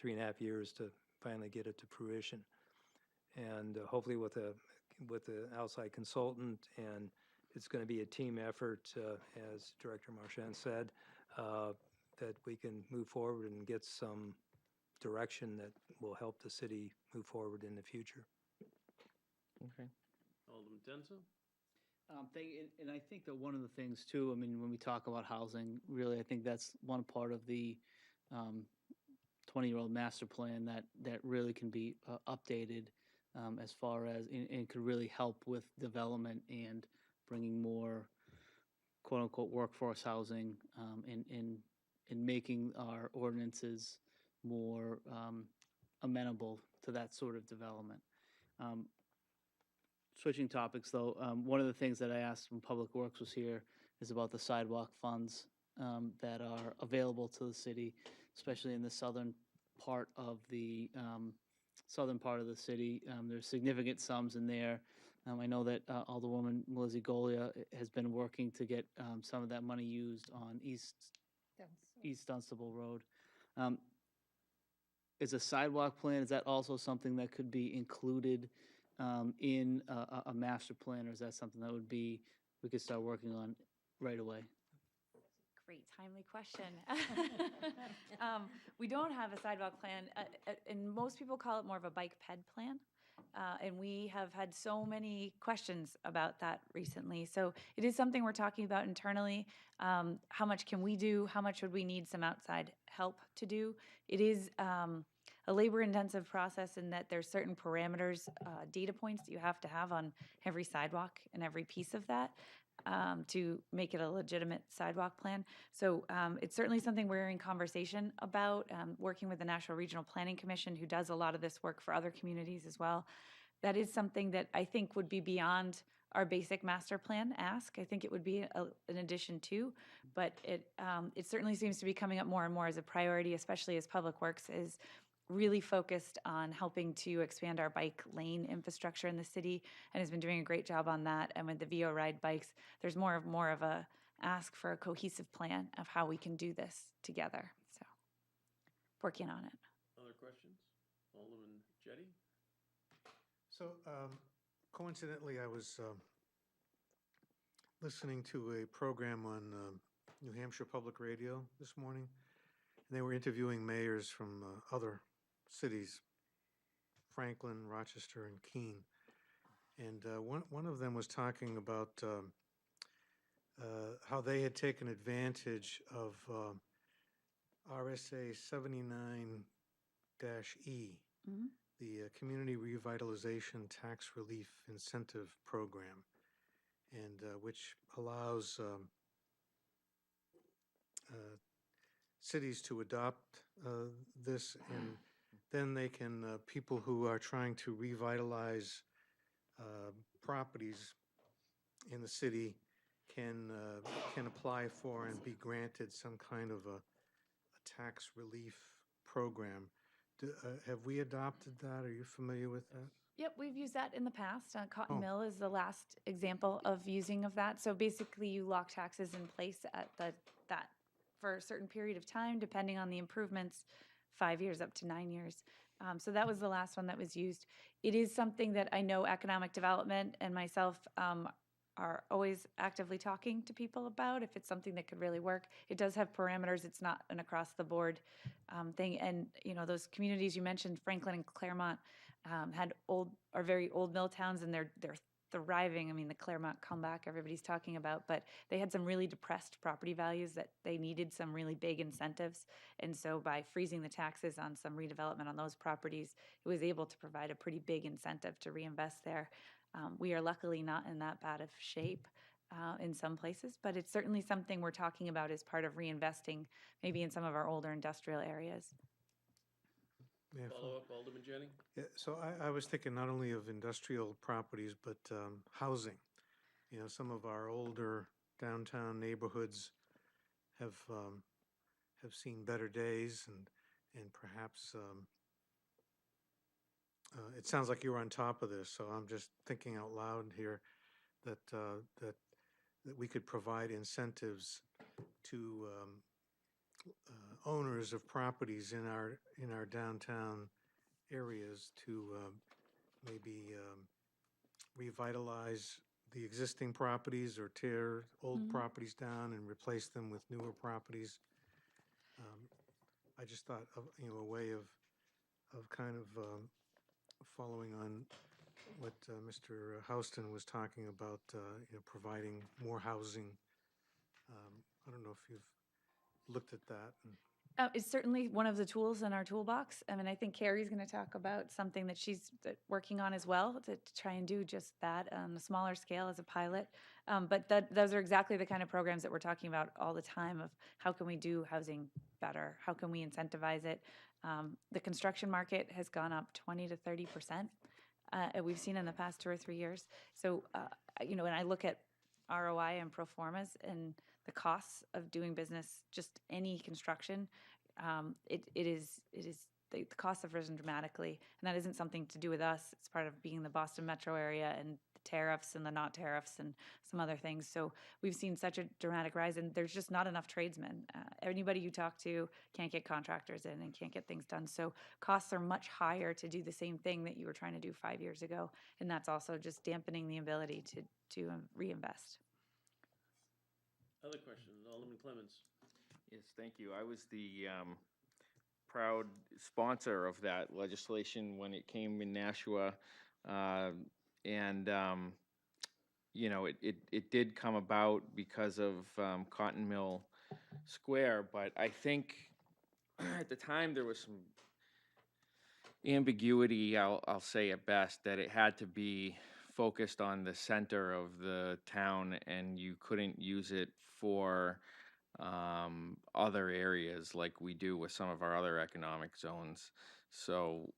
and a half years to finally get it to fruition. And hopefully with the outside consultant, and it's going to be a team effort, as Director Marchand said, that we can move forward and get some direction that will help the city move forward in the future. Okay. Alderman Tensa? And I think that one of the things too, I mean, when we talk about housing, really, I think that's one part of the 20-year-old master plan that really can be updated as far as, and could really help with development and bringing more quote-unquote workforce housing, and making our ordinances more amenable to that sort of development. Switching topics though, one of the things that I asked when Public Works was here is about the sidewalk funds that are available to the city, especially in the southern part of the city. There's significant sums in there. I know that Alderwoman Melizzi Golia has been working to get some of that money used on East Dunstable Road. Is a sidewalk plan, is that also something that could be included in a master plan, or is that something that we could start working on right away? Great, timely question. We don't have a sidewalk plan, and most people call it more of a bike ped plan. And we have had so many questions about that recently. So it is something we're talking about internally. How much can we do? How much would we need some outside help to do? It is a labor-intensive process in that there's certain parameters, data points that you have to have on every sidewalk and every piece of that to make it a legitimate sidewalk plan. So it's certainly something we're in conversation about, working with the National Regional Planning Commission, who does a lot of this work for other communities as well. That is something that I think would be beyond our basic master plan ask. I think it would be an addition to, but it certainly seems to be coming up more and more as a priority, especially as Public Works is really focused on helping to expand our bike lane infrastructure in the city and has been doing a great job on that. And with the VO Ride bikes, there's more of a ask for a cohesive plan of how we can do this together. So working on it. Other questions? Alderman Jettie? So coincidentally, I was listening to a program on New Hampshire Public Radio this morning, and they were interviewing mayors from other cities, Franklin, Rochester, and Keene. And one of them was talking about how they had taken advantage of RSA 79-E, the Community Revitalization Tax Relief Incentive Program, and which allows cities to adopt this, and then they can, people who are trying to revitalize properties in the city can apply for and be granted some kind of a tax relief program. Have we adopted that? Are you familiar with that? Yep, we've used that in the past. Cotton Oh. Mill is the last example of using of that. So basically, you lock taxes in place at that for a certain period of time, depending on the improvements, 5 years up to 9 years. So that was the last one that was used. It is something that I know economic development and myself are always actively talking to people about if it's something that could really work. It does have parameters. It's not an across-the-board thing. And, those communities you mentioned, Franklin and Claremont, are very old mill towns, and they're thriving. I mean, the Claremont comeback everybody's talking about, but they had some really depressed property values that they needed some really big incentives. And so by freezing the taxes on some redevelopment on those properties, it was able to provide a pretty big incentive to reinvest there. We are luckily not in that bad of shape in some places, but it's certainly something we're talking about as part of reinvesting maybe in some of our older industrial areas. Yeah, Follow up, Alderman Jettie? Yeah, so I was thinking not only of industrial properties, but housing. Some of our older downtown neighborhoods have seen better days, and perhaps it sounds like you're on top of this. So I'm just thinking out loud here that we could provide incentives to owners of properties in our downtown areas to maybe revitalize the existing properties or tear old properties down and replace them with newer properties. I just thought of a way of kind of following on what Mr. Houston was talking about, providing more housing. I don't know if you've looked at that. It's certainly one of the tools in our toolbox. I mean, I think Carrie's going to talk about something that she's working on as well to try and do just that on a smaller scale as a pilot. But those are exactly the kind of programs that we're talking about all the time of how can we do housing better? How can we incentivize it? The construction market has gone up 20 to 30%. We've seen in the past 2 or 3 years. So, when I look at ROI and pro formas and the costs of doing business, just any construction, the costs have risen dramatically, and that isn't something to do with us. It's part of being in the Boston metro area and the tariffs and the not tariffs and some other things. So we've seen such a dramatic rise, and there's just not enough tradesmen. Anybody you talk to can't get contractors in and can't get things done. So costs are much higher to do the same thing that you were trying to do 5 years ago, and that's also just dampening the ability to reinvest. Other questions, Alderman Clemmons? Yes, thank you. I was the proud sponsor of that legislation when it came in Nashua. And you know, it did come about because of Cotton Mill Square, but I think at the time there was some ambiguity, I'll say at best, that it had to be focused on the center of the town and you couldn't use it for other areas like we do with some of our other economic zones. So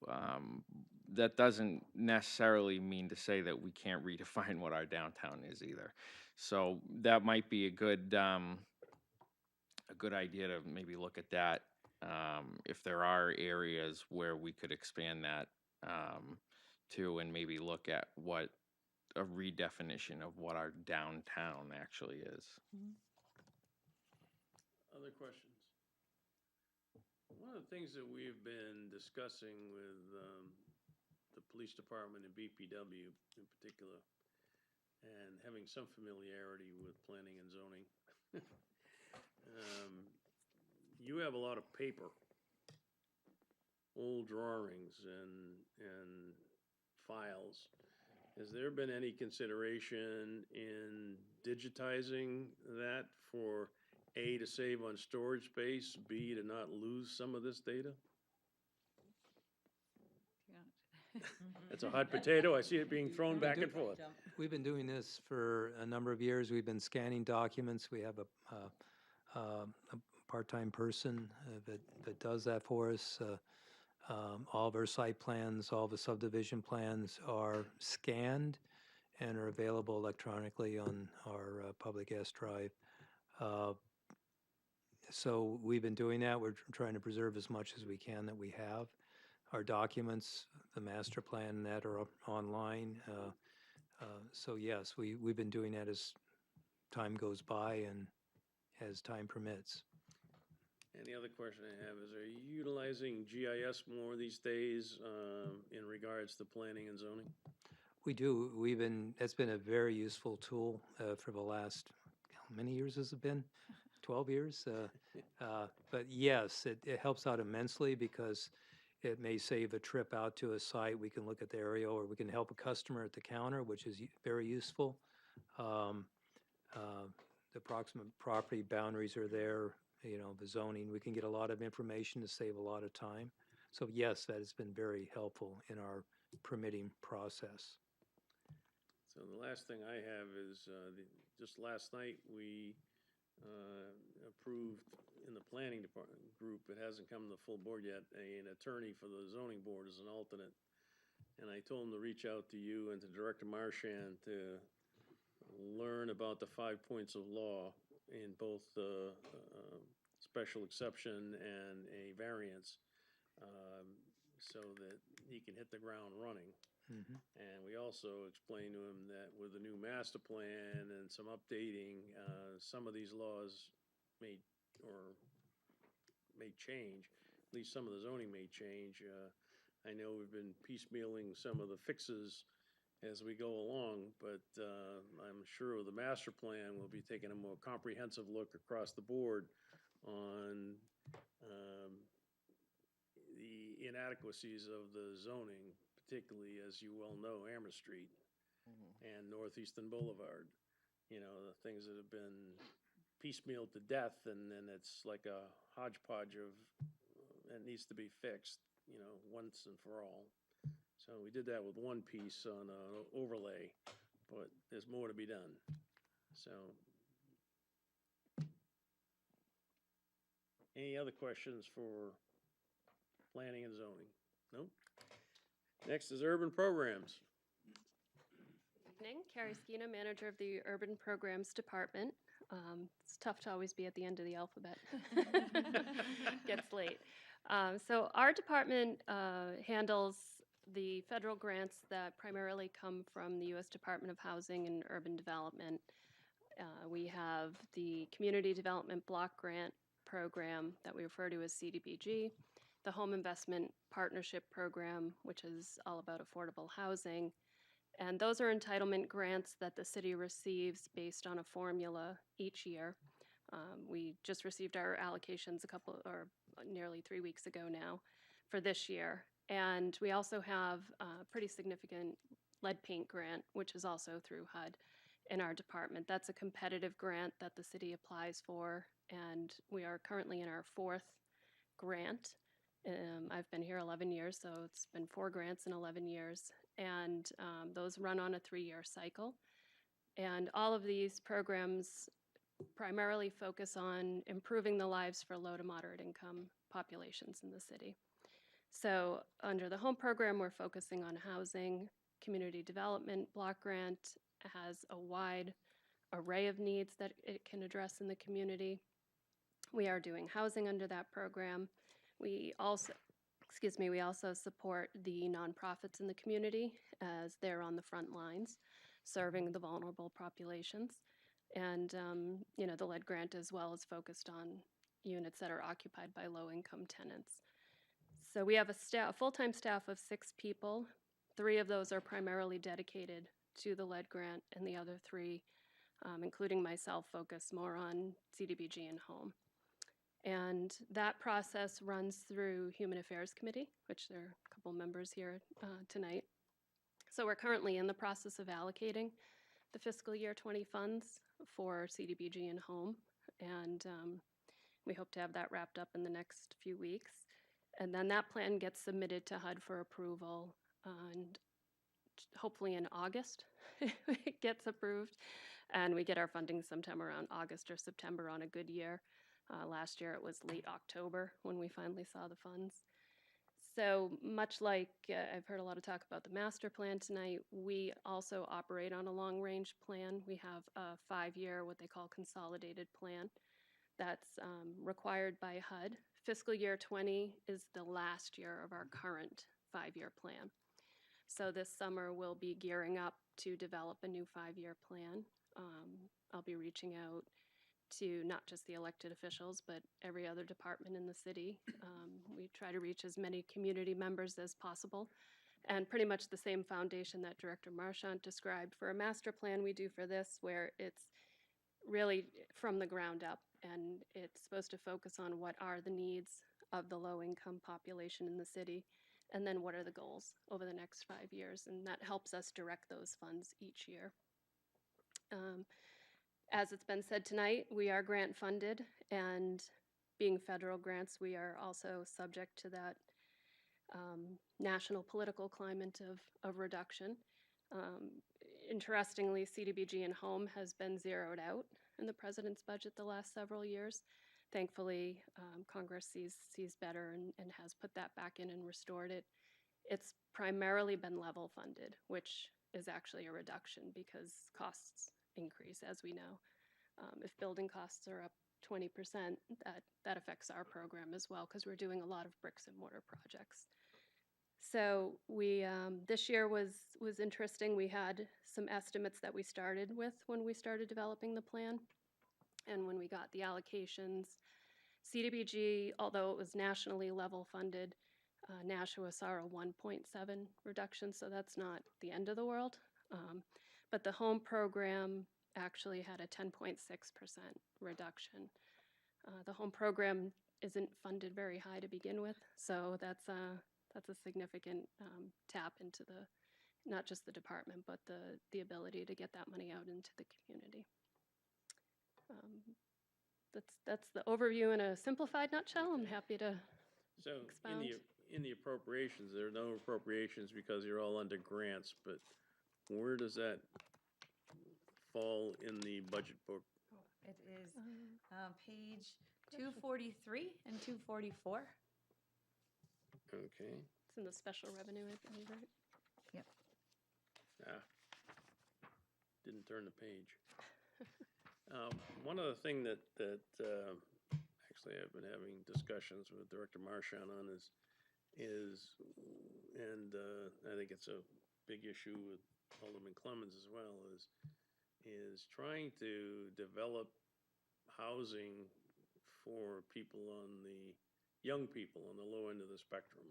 that doesn't necessarily mean to say that we can't redefine what our downtown is either. So that might be a good idea to maybe look at that if there are areas where we could expand that to, and maybe look at what a redefinition of what our downtown actually is. Other questions? One of the things that we've been discussing with the police department and BPW in particular, and having some familiarity with planning and zoning, you have a lot of paper, old drawings and files. Has there been any consideration in digitizing that for A, to save on storage space, B, to not lose some of this data? That's a hot potato. I see it being thrown back and forth. We've been doing this for a number of years. We've been scanning documents. We have a part-time person that does that for us. All of our site plans, all the subdivision plans are scanned and are available electronically on our public S drive. So we've been doing that. We're trying to preserve as much as we can that we have. Our documents, the master plan, and that are online. So yes, we've been doing that as time goes by and as time permits. And the other question I have is, are you utilizing GIS more these days in regards to planning and zoning? We do. That's been a very useful tool for the last, how many years has it been? 12 years? But yes, it helps out immensely because it may save a trip out to a site. We can look at the aerial, or we can help a customer at the counter, which is very useful. The approximate property boundaries are there, you know, the zoning. We can get a lot of information to save a lot of time. So yes, that has been very helpful in our permitting process. So the last thing I have is, just last night, we approved in the planning department group, it hasn't come to the full board yet, an attorney for the zoning board as an alternate. And I told him to reach out to you and to Director Marchand to learn about the 5 points of law in both the special exception and a variance, so that he can hit the ground running. Mm-hmm. And we also explained to him that with the new master plan and some updating, some of these laws may change. At least some of the zoning may change. I know we've been piecemealing some of the fixes as we go along, but I'm sure with the master plan, we'll be taking a more comprehensive look across the board on the inadequacies of the zoning, particularly, as you well know, Amherst Street and Northeastern Boulevard. You know, the things that have been piecemealed to death, and then it's like a hodgepodge of, it needs to be fixed, you know, once and for all. So we did that with one piece on an overlay, but there's more to be done. So, any other questions for planning and zoning? No? Next is urban programs. evening. Carrie Skina, Manager of the Urban Programs Department. It's tough to always be at the end of the alphabet. Gets late. So our department handles the federal grants that primarily come from the U.S. Department of Housing and Urban Development. We have the Community Development Block Grant Program that we refer to as CDBG, the Home Investment Partnership Program, which is all about affordable housing. And those are entitlement grants that the city receives based on a formula each year. We just received our allocations nearly 3 weeks ago now for this year. And we also have a pretty significant lead paint grant, which is also through HUD in our department. That's a competitive grant that the city applies for, and we are currently in our 4th grant. I've been here 11 years, so it's been 4 grants in 11 years, and those run on a 3-year cycle. And all of these programs primarily focus on improving the lives for low to moderate income populations in the city. So under the home program, we're focusing on housing. Community development block grant has a wide array of needs that it can address in the community. We are doing housing under that program. We also support the nonprofits in the community as they're on the front lines serving the vulnerable populations. And, the lead grant as well is focused on units that are occupied by low-income tenants. So we have a full-time staff of 6 people. 3 of those are primarily dedicated to the lead grant, and the other 3, including myself, focus more on CDBG and home. And that process runs through Human Affairs Committee, which there are a couple members here tonight. So we're currently in the process of allocating the fiscal year 20 funds for CDBG and home, and we hope to have that wrapped up in the next few weeks. And then that plan gets submitted to HUD for approval, and hopefully in August it gets approved, and we get our funding sometime around August or September on a good year. Last year it was late October when we finally saw the funds. So much like I've heard a lot of talk about the master plan tonight, we also operate on a long-range plan. We have a 5-year, what they call consolidated plan, that's required by HUD. Fiscal year 20 is the last year of our current 5-year plan. So this summer we'll be gearing up to develop a new 5-year plan. I'll be reaching out to not just the elected officials, but every other department in the city. We try to reach as many community members as possible, and pretty much the same foundation that Director Marchant described for a master plan we do for this, where it's really from the ground up, and it's supposed to focus on what are the needs of the low-income population in the city, and then what are the goals over the next 5 years, and that helps us direct those funds each year. As it's been said tonight, we are grant funded, and being federal grants, we are also subject to that national political climate of reduction. Interestingly, CDBG and home has been zeroed out in the president's budget the last several years. Thankfully, Congress sees better and has put that back in and restored it. It's primarily been level funded, which is actually a reduction because costs increase, as we know. If building costs are up 20%, that affects our program as well, because we're doing a lot of bricks and mortar projects. So we this year was interesting. We had some estimates that we started with when we started developing the plan, and when we got the allocations, CDBG, although it was nationally level funded, Nashua saw a 1.7 reduction, so that's not the end of the world. But the home program actually had a 10.6% reduction. The home program isn't funded very high to begin with, so that's a significant tap into not just the department, but the ability to get that money out into the community. That's the overview in a simplified nutshell. I'm happy to expound. In the appropriations, there are no appropriations because you're all under grants, but where does that fall in the budget book? It is page 243 and 244. Okay. It's in the special revenue, I believe, right? Yep. Ah. didn't turn the page. One other thing that actually I've been having discussions with Director Marchand on is, and I think it's a big issue with Alderman Clemmons as well, is trying to develop housing for people young people on the low end of the spectrum.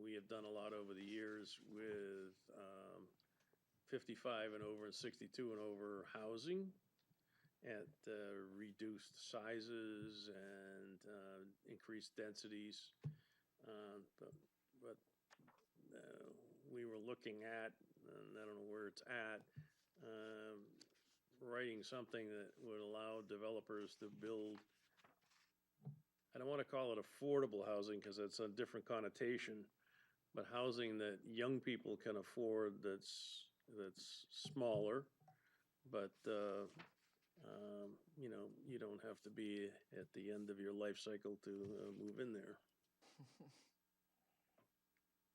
We have done a lot over the years with 55 and over and 62 and over housing at reduced sizes and increased densities. But we were looking at, and I don't know where it's at, writing something that would allow developers to build, I don't want to call it affordable housing because it's a different connotation, but housing that young people can afford that's smaller, but you know, you don't have to be at the end of your life cycle to move in there.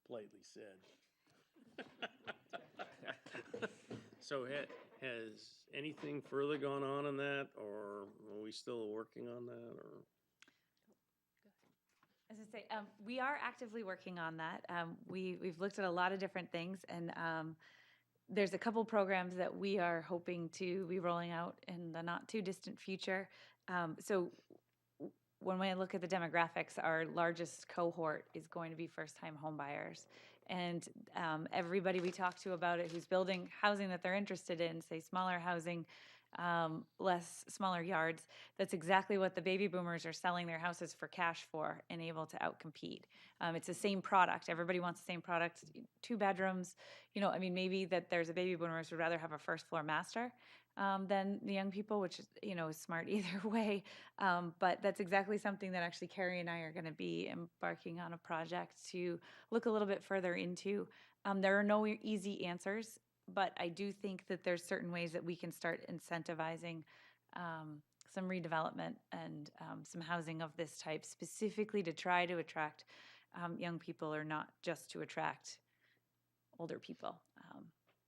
Politely said. So has anything further gone on in that, or are we still working on that, or? As I say, we are actively working on that. We've looked at a lot of different things, and there's a couple programs that we are hoping to be rolling out in the not too distant future. So when we look at the demographics, our largest cohort is going to be first-time homebuyers. And everybody we talk to about it who's building housing that they're interested in, say smaller housing, smaller yards, that's exactly what the baby boomers are selling their houses for cash for and able to outcompete. It's the same product. Everybody wants the same product, 2 bedrooms. You know, I mean, maybe that there's a baby boomers who would rather have a first floor master than the young people, which is, you know, is smart either way. But that's exactly something that actually Carrie and I are going to be embarking on a project to look a little bit further into. There are no easy answers, but I do think that there's certain ways that we can start incentivizing some redevelopment and some housing of this type, specifically to try to attract young people, or not just to attract older people,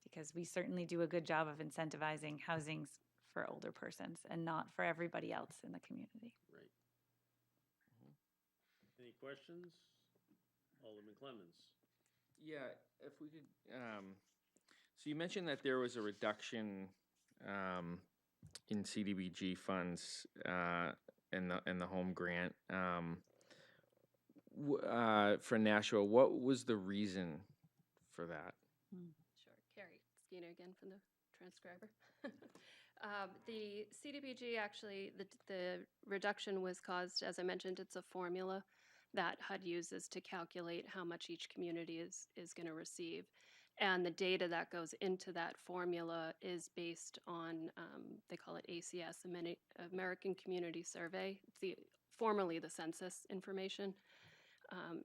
because we certainly do a good job of incentivizing housings for older persons and not for everybody else in the community. Right. Any questions? Alderman Clemmons. Yeah, if we could, so you mentioned that there was a reduction in CDBG funds in the home grant for Nashua. What was the reason for that? Sure. Carrie Skeena again from the transcriber. The CDBG, actually, the reduction was caused, as I mentioned, it's a formula that HUD uses to calculate how much each community is going to receive. And the data that goes into that formula is based on, they call it ACS, American Community Survey. It's formerly the census information.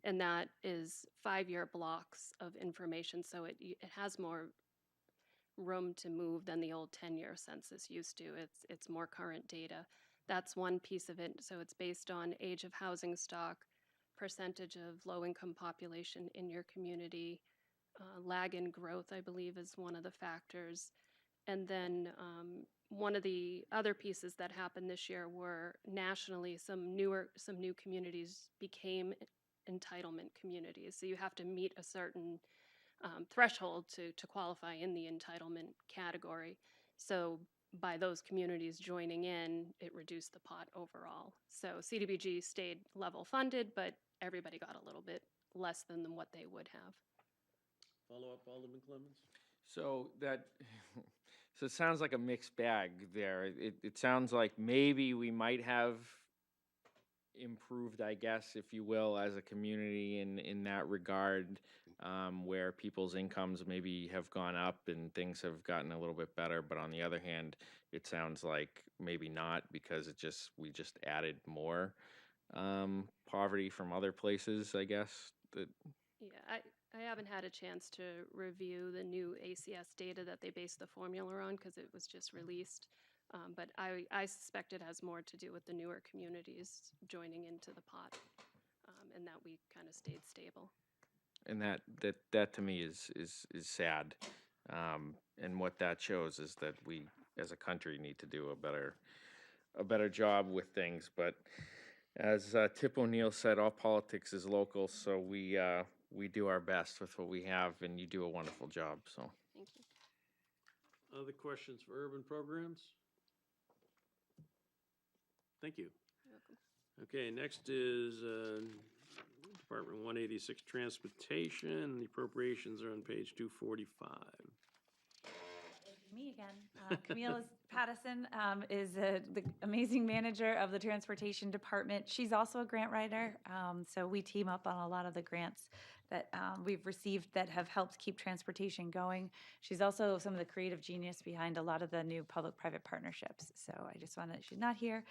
And that is 5-year blocks of information, so it has more room to move than the old 10-year census used to. It's more current data. That's one piece of it. So it's based on age of housing stock, percentage of low-income population in your community, lag in growth, I believe, is one of the factors. And then one of the other pieces that happened this year were nationally some new communities became entitlement communities. So you have to meet a certain threshold to qualify in the entitlement category. So by those communities joining in, it reduced the pot overall. So CDBG stayed level funded, but everybody got a little bit less than what they would have. Follow up, Alderman Clemmons? So so it sounds like a mixed bag there. It sounds like maybe we might have improved, I guess, if you will, as a community in that regard, where people's incomes maybe have gone up and things have gotten a little bit better. But on the other hand, it sounds like maybe not, because we just added more poverty from other places, I guess. Yeah, I haven't had a chance to review the new ACS data that they based the formula on, because it was just released. But I suspect it has more to do with the newer communities joining into the pot, and that we kind of stayed stable. And that to me is sad, And what that shows is that we, as a country, need to do a better job with things. But as Tip O'Neill said, all politics is local, so we do our best with what we have, and you do a wonderful job, so. Thank you. Other questions for urban programs? Thank you. You're welcome. Okay, next is Department 186 Transportation. The appropriations are on page 245. Me again. Camille Pattison is the amazing manager of the Transportation Department. She's also a grant writer, so we team up on a lot of the grants that we've received that have helped keep transportation going. She's also some of the creative genius behind a lot of the new public-private partnerships. So I just wanted, she's not here.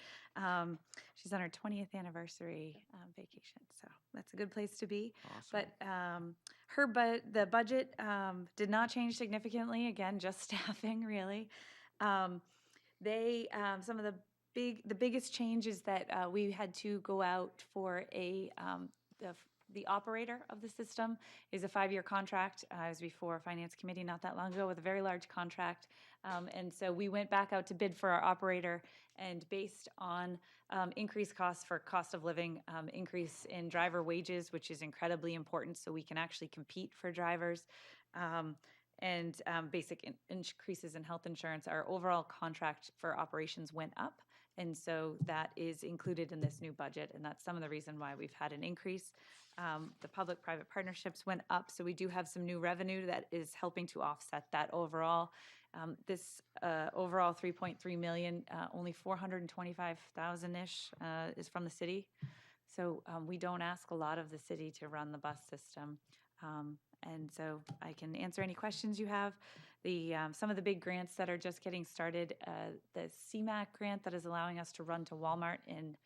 She's on her 20th anniversary vacation, so that's a good place to be. Awesome. But the budget did not change significantly. Again, just staffing, really. Some of the biggest change is that we had to go out for the operator of the system is a 5-year contract. I was before Finance Committee not that long ago with a very large contract. And so we went back out to bid for our operator, and based on increased costs for cost of living, increase in driver wages, which is incredibly important so we can actually compete for drivers, and basic increases in health insurance, our overall contract for operations went up. And so that is included in this new budget, and that's some of the reason why we've had an increase. The public-private partnerships went up, so we do have some new revenue that is helping to offset that overall. This overall 3.3 million, only 425,000-ish is from the city. So we don't ask a lot of the city to run the bus system. And so I can answer any questions you have. Some of the big grants that are just getting started, the CMAQ grant that is allowing us to run to Walmart in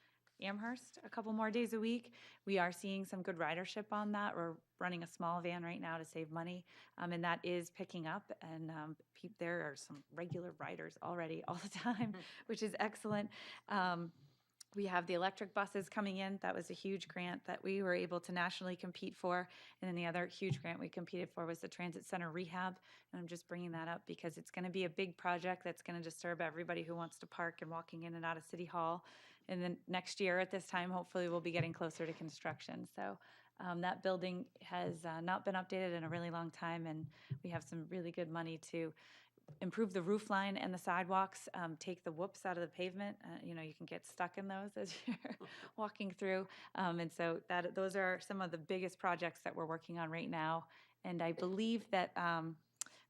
Amherst a couple more days a week. We are seeing some good ridership on that. We're running a small van right now to save money, and that is picking up, and there are some regular riders already all the time, which is excellent. We have the electric buses coming in. That was a huge grant that we were able to nationally compete for. And then the other huge grant we competed for was the transit center rehab. And I'm just bringing that up because it's going to be a big project that's going to disturb everybody who wants to park and walking in and out of City Hall. And then next year at this time, hopefully we'll be getting closer to construction. So that building has not been updated in a really long time, and we have some really good money to improve the roof line and the sidewalks, take the whoops out of the pavement. You can get stuck in those as you're walking through. And so those are some of the biggest projects that we're working on right now. And I believe that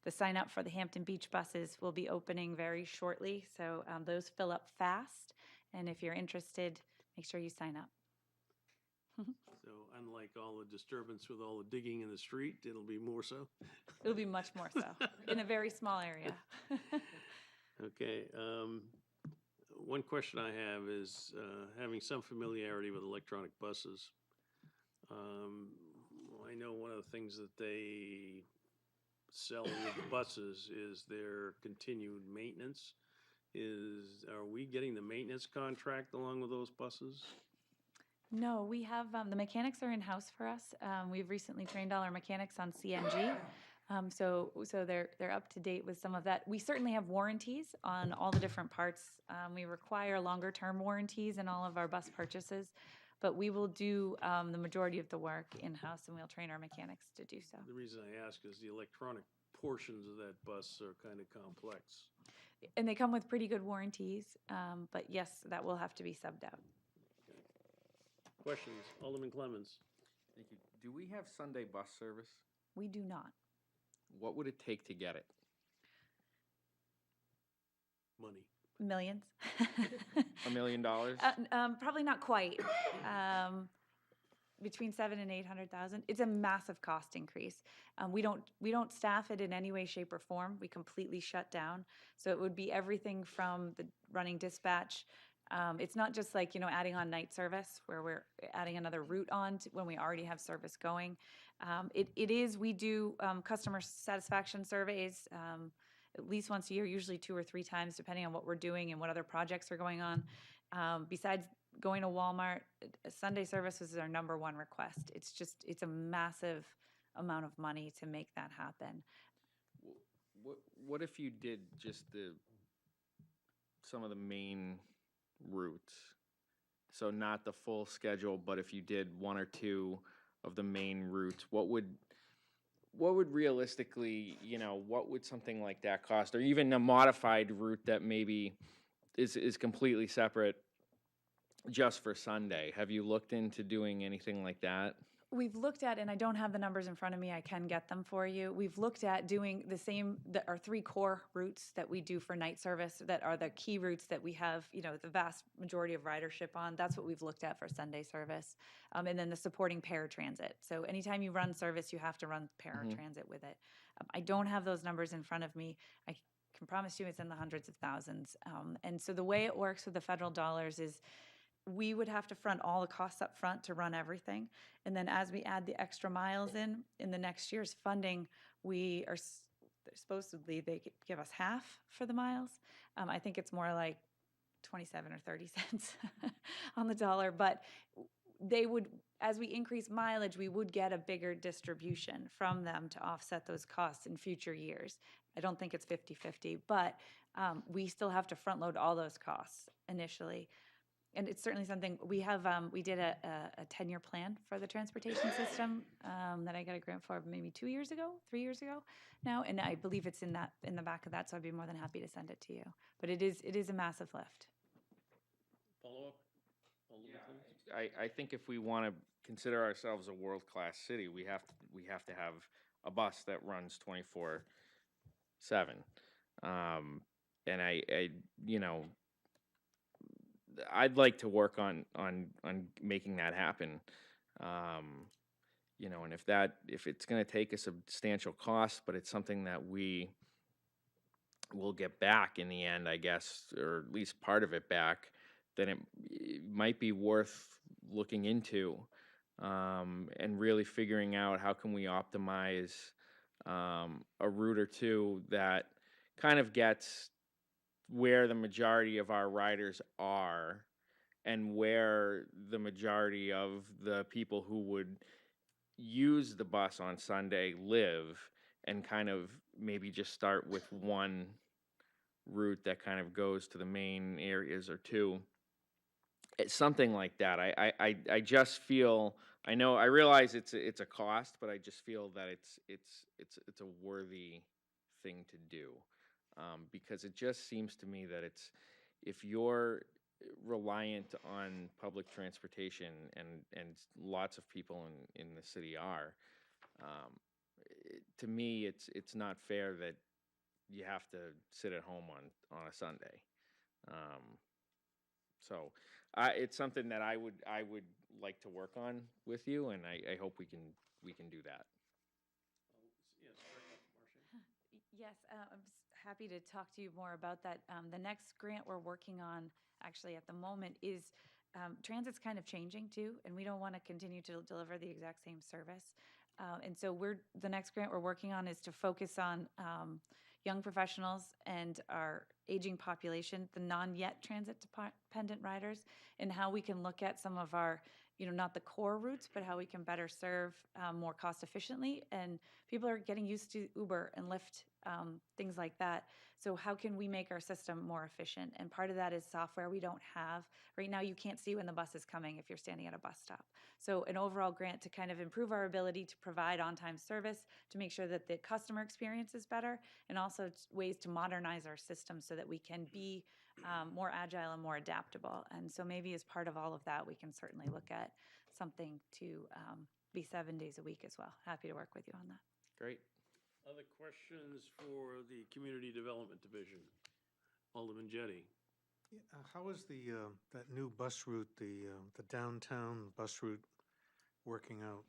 the sign up for the Hampton Beach buses will be opening very shortly. So those fill up fast. And if you're interested, make sure you sign up. So unlike all the disturbance with all the digging in the street, it'll be more so? It'll be much more so, in a very small area. Okay. One question I have is, having some familiarity with electronic buses, I know one of the things that they sell with the buses is their continued maintenance. Are we getting the maintenance contract along with those buses? No, we have, the mechanics are in-house for us. We've recently trained all our mechanics on CNG. So they're up to date with some of that. We certainly have warranties on all the different parts. We require longer-term warranties in all of our bus purchases, but we will do the majority of the work in-house, and we'll train our mechanics to do so. The reason I ask is the electronic portions of that bus are kind of complex. And they come with pretty good warranties, but yes, that will have to be subbed out. Questions? Alderman Clemmons. Thank you. Do we have Sunday bus service? We do not. What would it take to get it? Money. Millions. $1 million? Probably not quite. Between 700,000 and 800,000. It's a massive cost increase. We don't staff it in any way, shape, or form. We completely shut down. So it would be everything from the running dispatch. It's not just like adding on night service where we're adding another route on when we already have service going. We do customer satisfaction surveys at least once a year, usually 2 or 3 times, depending on what we're doing and what other projects are going on. Besides going to Walmart, Sunday service is our number one request. It's a massive amount of money to make that happen. what if you did just some of the main routes? So not the full schedule, but if you did one or two of the main routes, what would realistically, what would something like that cost? Or even a modified route that maybe is completely separate just for Sunday? Have you looked into doing anything like that? We've looked at, and I don't have the numbers in front of me, I can get them for you. We've looked at doing the same, our 3 core routes that we do for night service that are the key routes that we have, the vast majority of ridership on. That's what we've looked at for Sunday service. And then the supporting paratransit. So anytime you run service, you have to run paratransit with it. I don't have those numbers in front of me. I can promise you it's in the hundreds of thousands. And so the way it works with the federal dollars is we would have to front all the costs up front to run everything. And then as we add the extra miles in the next year's funding, we are supposedly they give us half for the miles. I think it's more like 27 or 30 cents on the dollar, but they would, as we increase mileage, we would get a bigger distribution from them to offset those costs in future years. I don't think it's 50-50, but we still have to front load all those costs initially. And it's certainly something we have. We did a 10-year plan for the transportation system that I got a grant for maybe 3 years ago now, and I believe it's in the back of that. So I'd be more than happy to send it to you. But it is a massive lift. Follow up? I think if we want to consider ourselves a world-class city, we have to have a bus that runs 24/7. And I'd like to work on making that happen. And if it's going to take a substantial cost, but it's something that we will get back in the end, I guess, or at least part of it back, then it might be worth looking into, and really figuring out how can we optimize a route or two that kind of gets where the majority of our riders are and where the majority of the people who would use the bus on Sunday live, and kind of maybe just start with one route that kind of goes to the main areas or two. It's something like that. I just feel, I realize it's a cost, but I just feel that it's a worthy thing to do. Because it just seems to me that if you're reliant on public transportation, and lots of people in the city are, to me it's not fair that you have to sit at home on a Sunday. So it's something that I would like to work on with you, and I hope we can do that. Yes, I'm happy to talk to you more about that. The next grant we're working on, actually at the moment, is transit's kind of changing too, and we don't want to continue to deliver the exact same service. And so the next grant we're working on is to focus on young professionals and our aging population, the non-yet transit-dependent riders, and how we can look at some of our, not the core routes, but how we can better serve more cost efficiently. And people are getting used to Uber and Lyft, things like that. So how can we make our system more efficient? And part of that is software we don't have. Right now, you can't see when the bus is coming if you're standing at a bus stop. So an overall grant to kind of improve our ability to provide on-time service, to make sure that the customer experience is better, and also ways to modernize our system so that we can be more agile and more adaptable. And so maybe as part of all of that, we can certainly look at something to be 7 days a week as well. Happy to work with you on that. Great. Other questions for the Community Development Division? Alderman Jettie. Yeah, how is that new bus route, the downtown bus route, working out?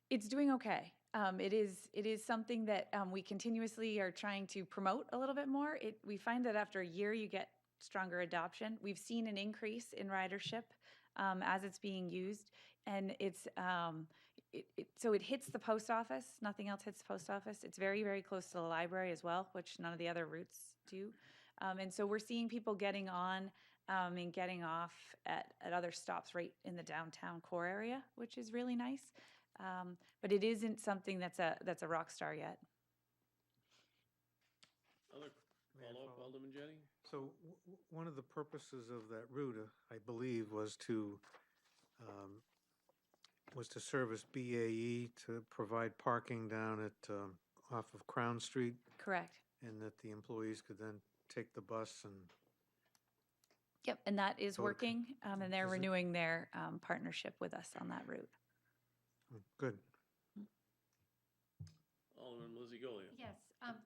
It's doing okay. It is something that we continuously are trying to promote a little bit more. We find that after a year, you get stronger adoption. We've seen an increase in ridership as it's being used, and so it hits the post office. Nothing else hits the post office. It's very, very close to the library as well, which none of the other routes do. And so we're seeing people getting on and getting off at other stops right in the downtown core area, which is really nice. But it isn't something that's a rock star yet. Other May I follow-up, follow? Alderman Jettie? So one of the purposes of that route, I believe, was to service BAE to provide parking down at, off of Crown Street, Correct. and that the employees could then take the bus and, Yep, and that is Okay. working, and they're Is it? renewing their partnership with us on that route. good. Alderman Lizzie Golia. Yes,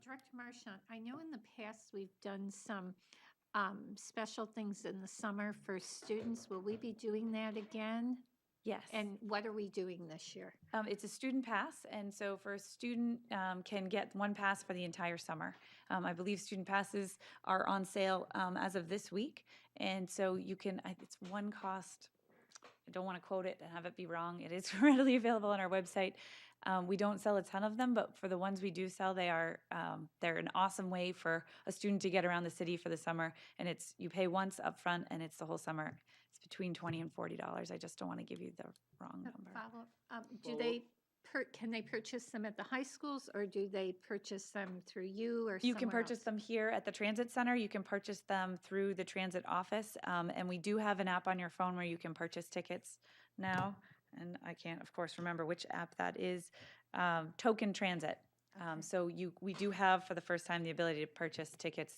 Director Marchant, I know in the past we've done some special things in the summer for students. Will we be doing that again? Yes. And what are we doing this year? It's a student pass, and so for a student can get one pass for the entire summer. I believe student passes are on sale as of this week, and so you can, it's one cost, I don't want to quote it and have it be wrong, it is readily available on our website. We don't sell a ton of them, but for the ones we do sell, they're an awesome way for a student to get around the city for the summer, and you pay once up front, and it's the whole summer. It's between $20 and $40. I just don't want to give you the wrong number. Can they purchase them at the high schools, or do they purchase them through you or You can somewhere purchase else? them here at the transit center. You can purchase them through the transit office. And we do have an app on your phone where you can purchase tickets now. And I can't, of course, remember which app that is. Token Transit. So we do have, for the first time, the ability to purchase tickets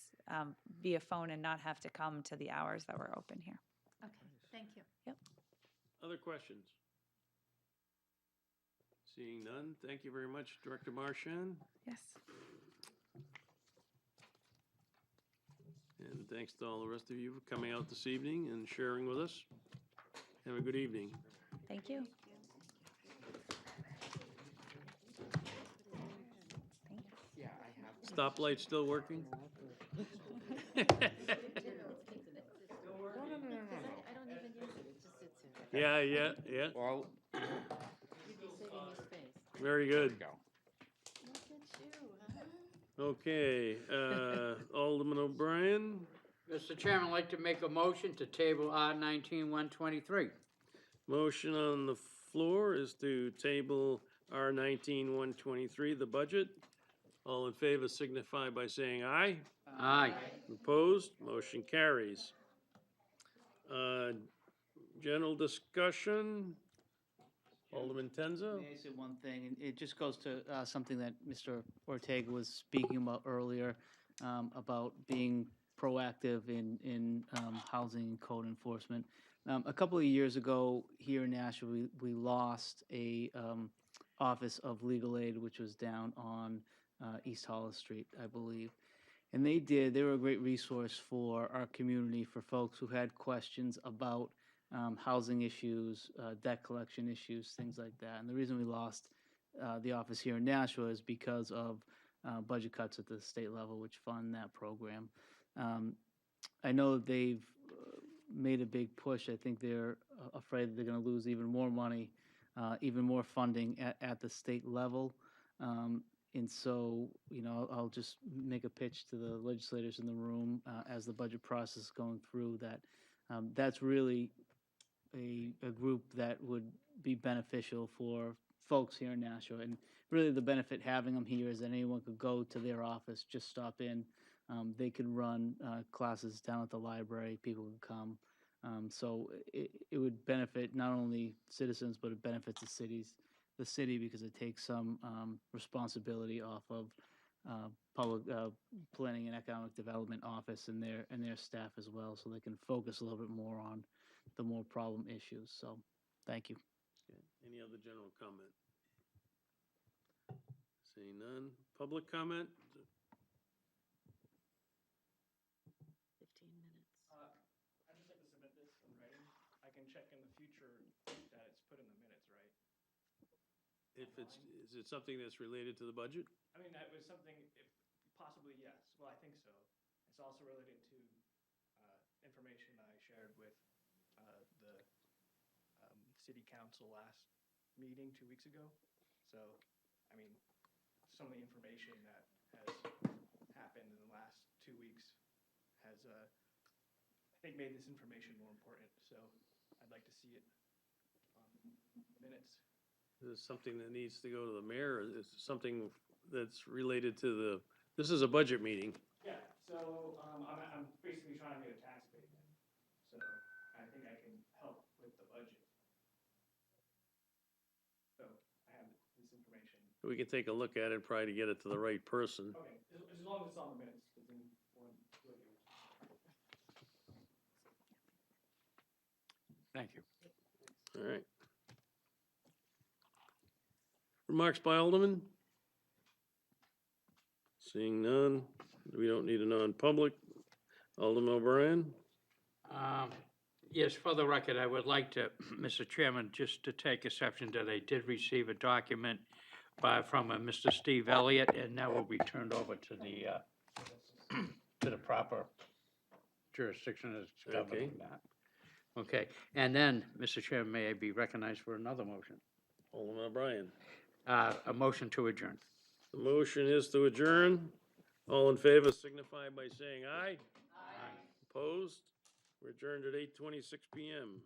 via phone and not have to come to the hours that we're open here. Okay, thank you. Other questions? Seeing none, thank you very much, Director Marchand. Yes. And thanks to all the rest of you for coming out this evening and sharing with us. Have a good evening. Thank you. Stoplight still working? Yeah, yeah, yeah. Well, Very good. go. Okay, Alderman O'Brien, Mr. Chairman, I'd like to make a motion to table R 19-123. motion on the floor is to table R 19-123, the budget. All in favor signify by saying aye. Aye. Opposed, motion carries. General discussion, Alderman Tenza. May I say one thing? And it just goes to something that Mr. Ortega was speaking about earlier, about being proactive in housing and code enforcement. A couple of years ago, here in Nashville, we lost a office of legal aid, which was down on East Hollis Street, I believe. And they were a great resource for our community, for folks who had questions about housing issues, debt collection issues, things like that. And the reason we lost the office here in Nashville is because of budget cuts at the state level, which fund that program. I know they've made a big push. I think they're afraid that they're going to lose even more money, even more funding at the state level. And so, I'll just make a pitch to the legislators in the room as the budget process is going through that that's really a group that would be beneficial for folks here in Nashville. And really the benefit having them here is that anyone could go to their office, just stop in. They could run classes down at the library, people could come. So it would benefit not only citizens, but it benefits the city because it takes some responsibility off of public planning and economic development office and their staff as well, so they can focus a little bit more on the more problem issues. So, thank you. Okay, any other general comment? Seeing none. Public comment? 15 minutes. I'd just like to submit this in writing. I can check in the future that it's put in the minutes, right? Is it something that's related to the budget? I mean, that was something, possibly, yes. Well, I think so. It's also related to information I shared with the city council last meeting 2 weeks ago. So, I mean, some of the information that has happened in the last 2 weeks has, I think, made this information more important. So I'd like to see it on minutes. Is this something that needs to go to the mayor, or is it something that's related to this is a budget meeting? Yeah, so, I'm basically trying to get a tax abatement, so I think I can help with the budget. So, I have this information. We can take a look at it, probably to get it to the right person. Okay, as long as it's on the minutes, because then we'll do it. Thank you. All right. Remarks by Alderman? Seeing none, we don't need a non-public. Alderman O'Brien? Yes, for the record, I would like to, Mr. Chairman, just to take exception that I did receive a document from Mr. Steve Elliott, and that will be turned over to the proper jurisdiction as governing that. Okay, and then, Mr. Chairman, may I be recognized for another motion? Alderman O'Brien. A motion to adjourn. The motion is to adjourn. All in favor signify by saying aye. Aye. Opposed? We're adjourned at 8:26 PM.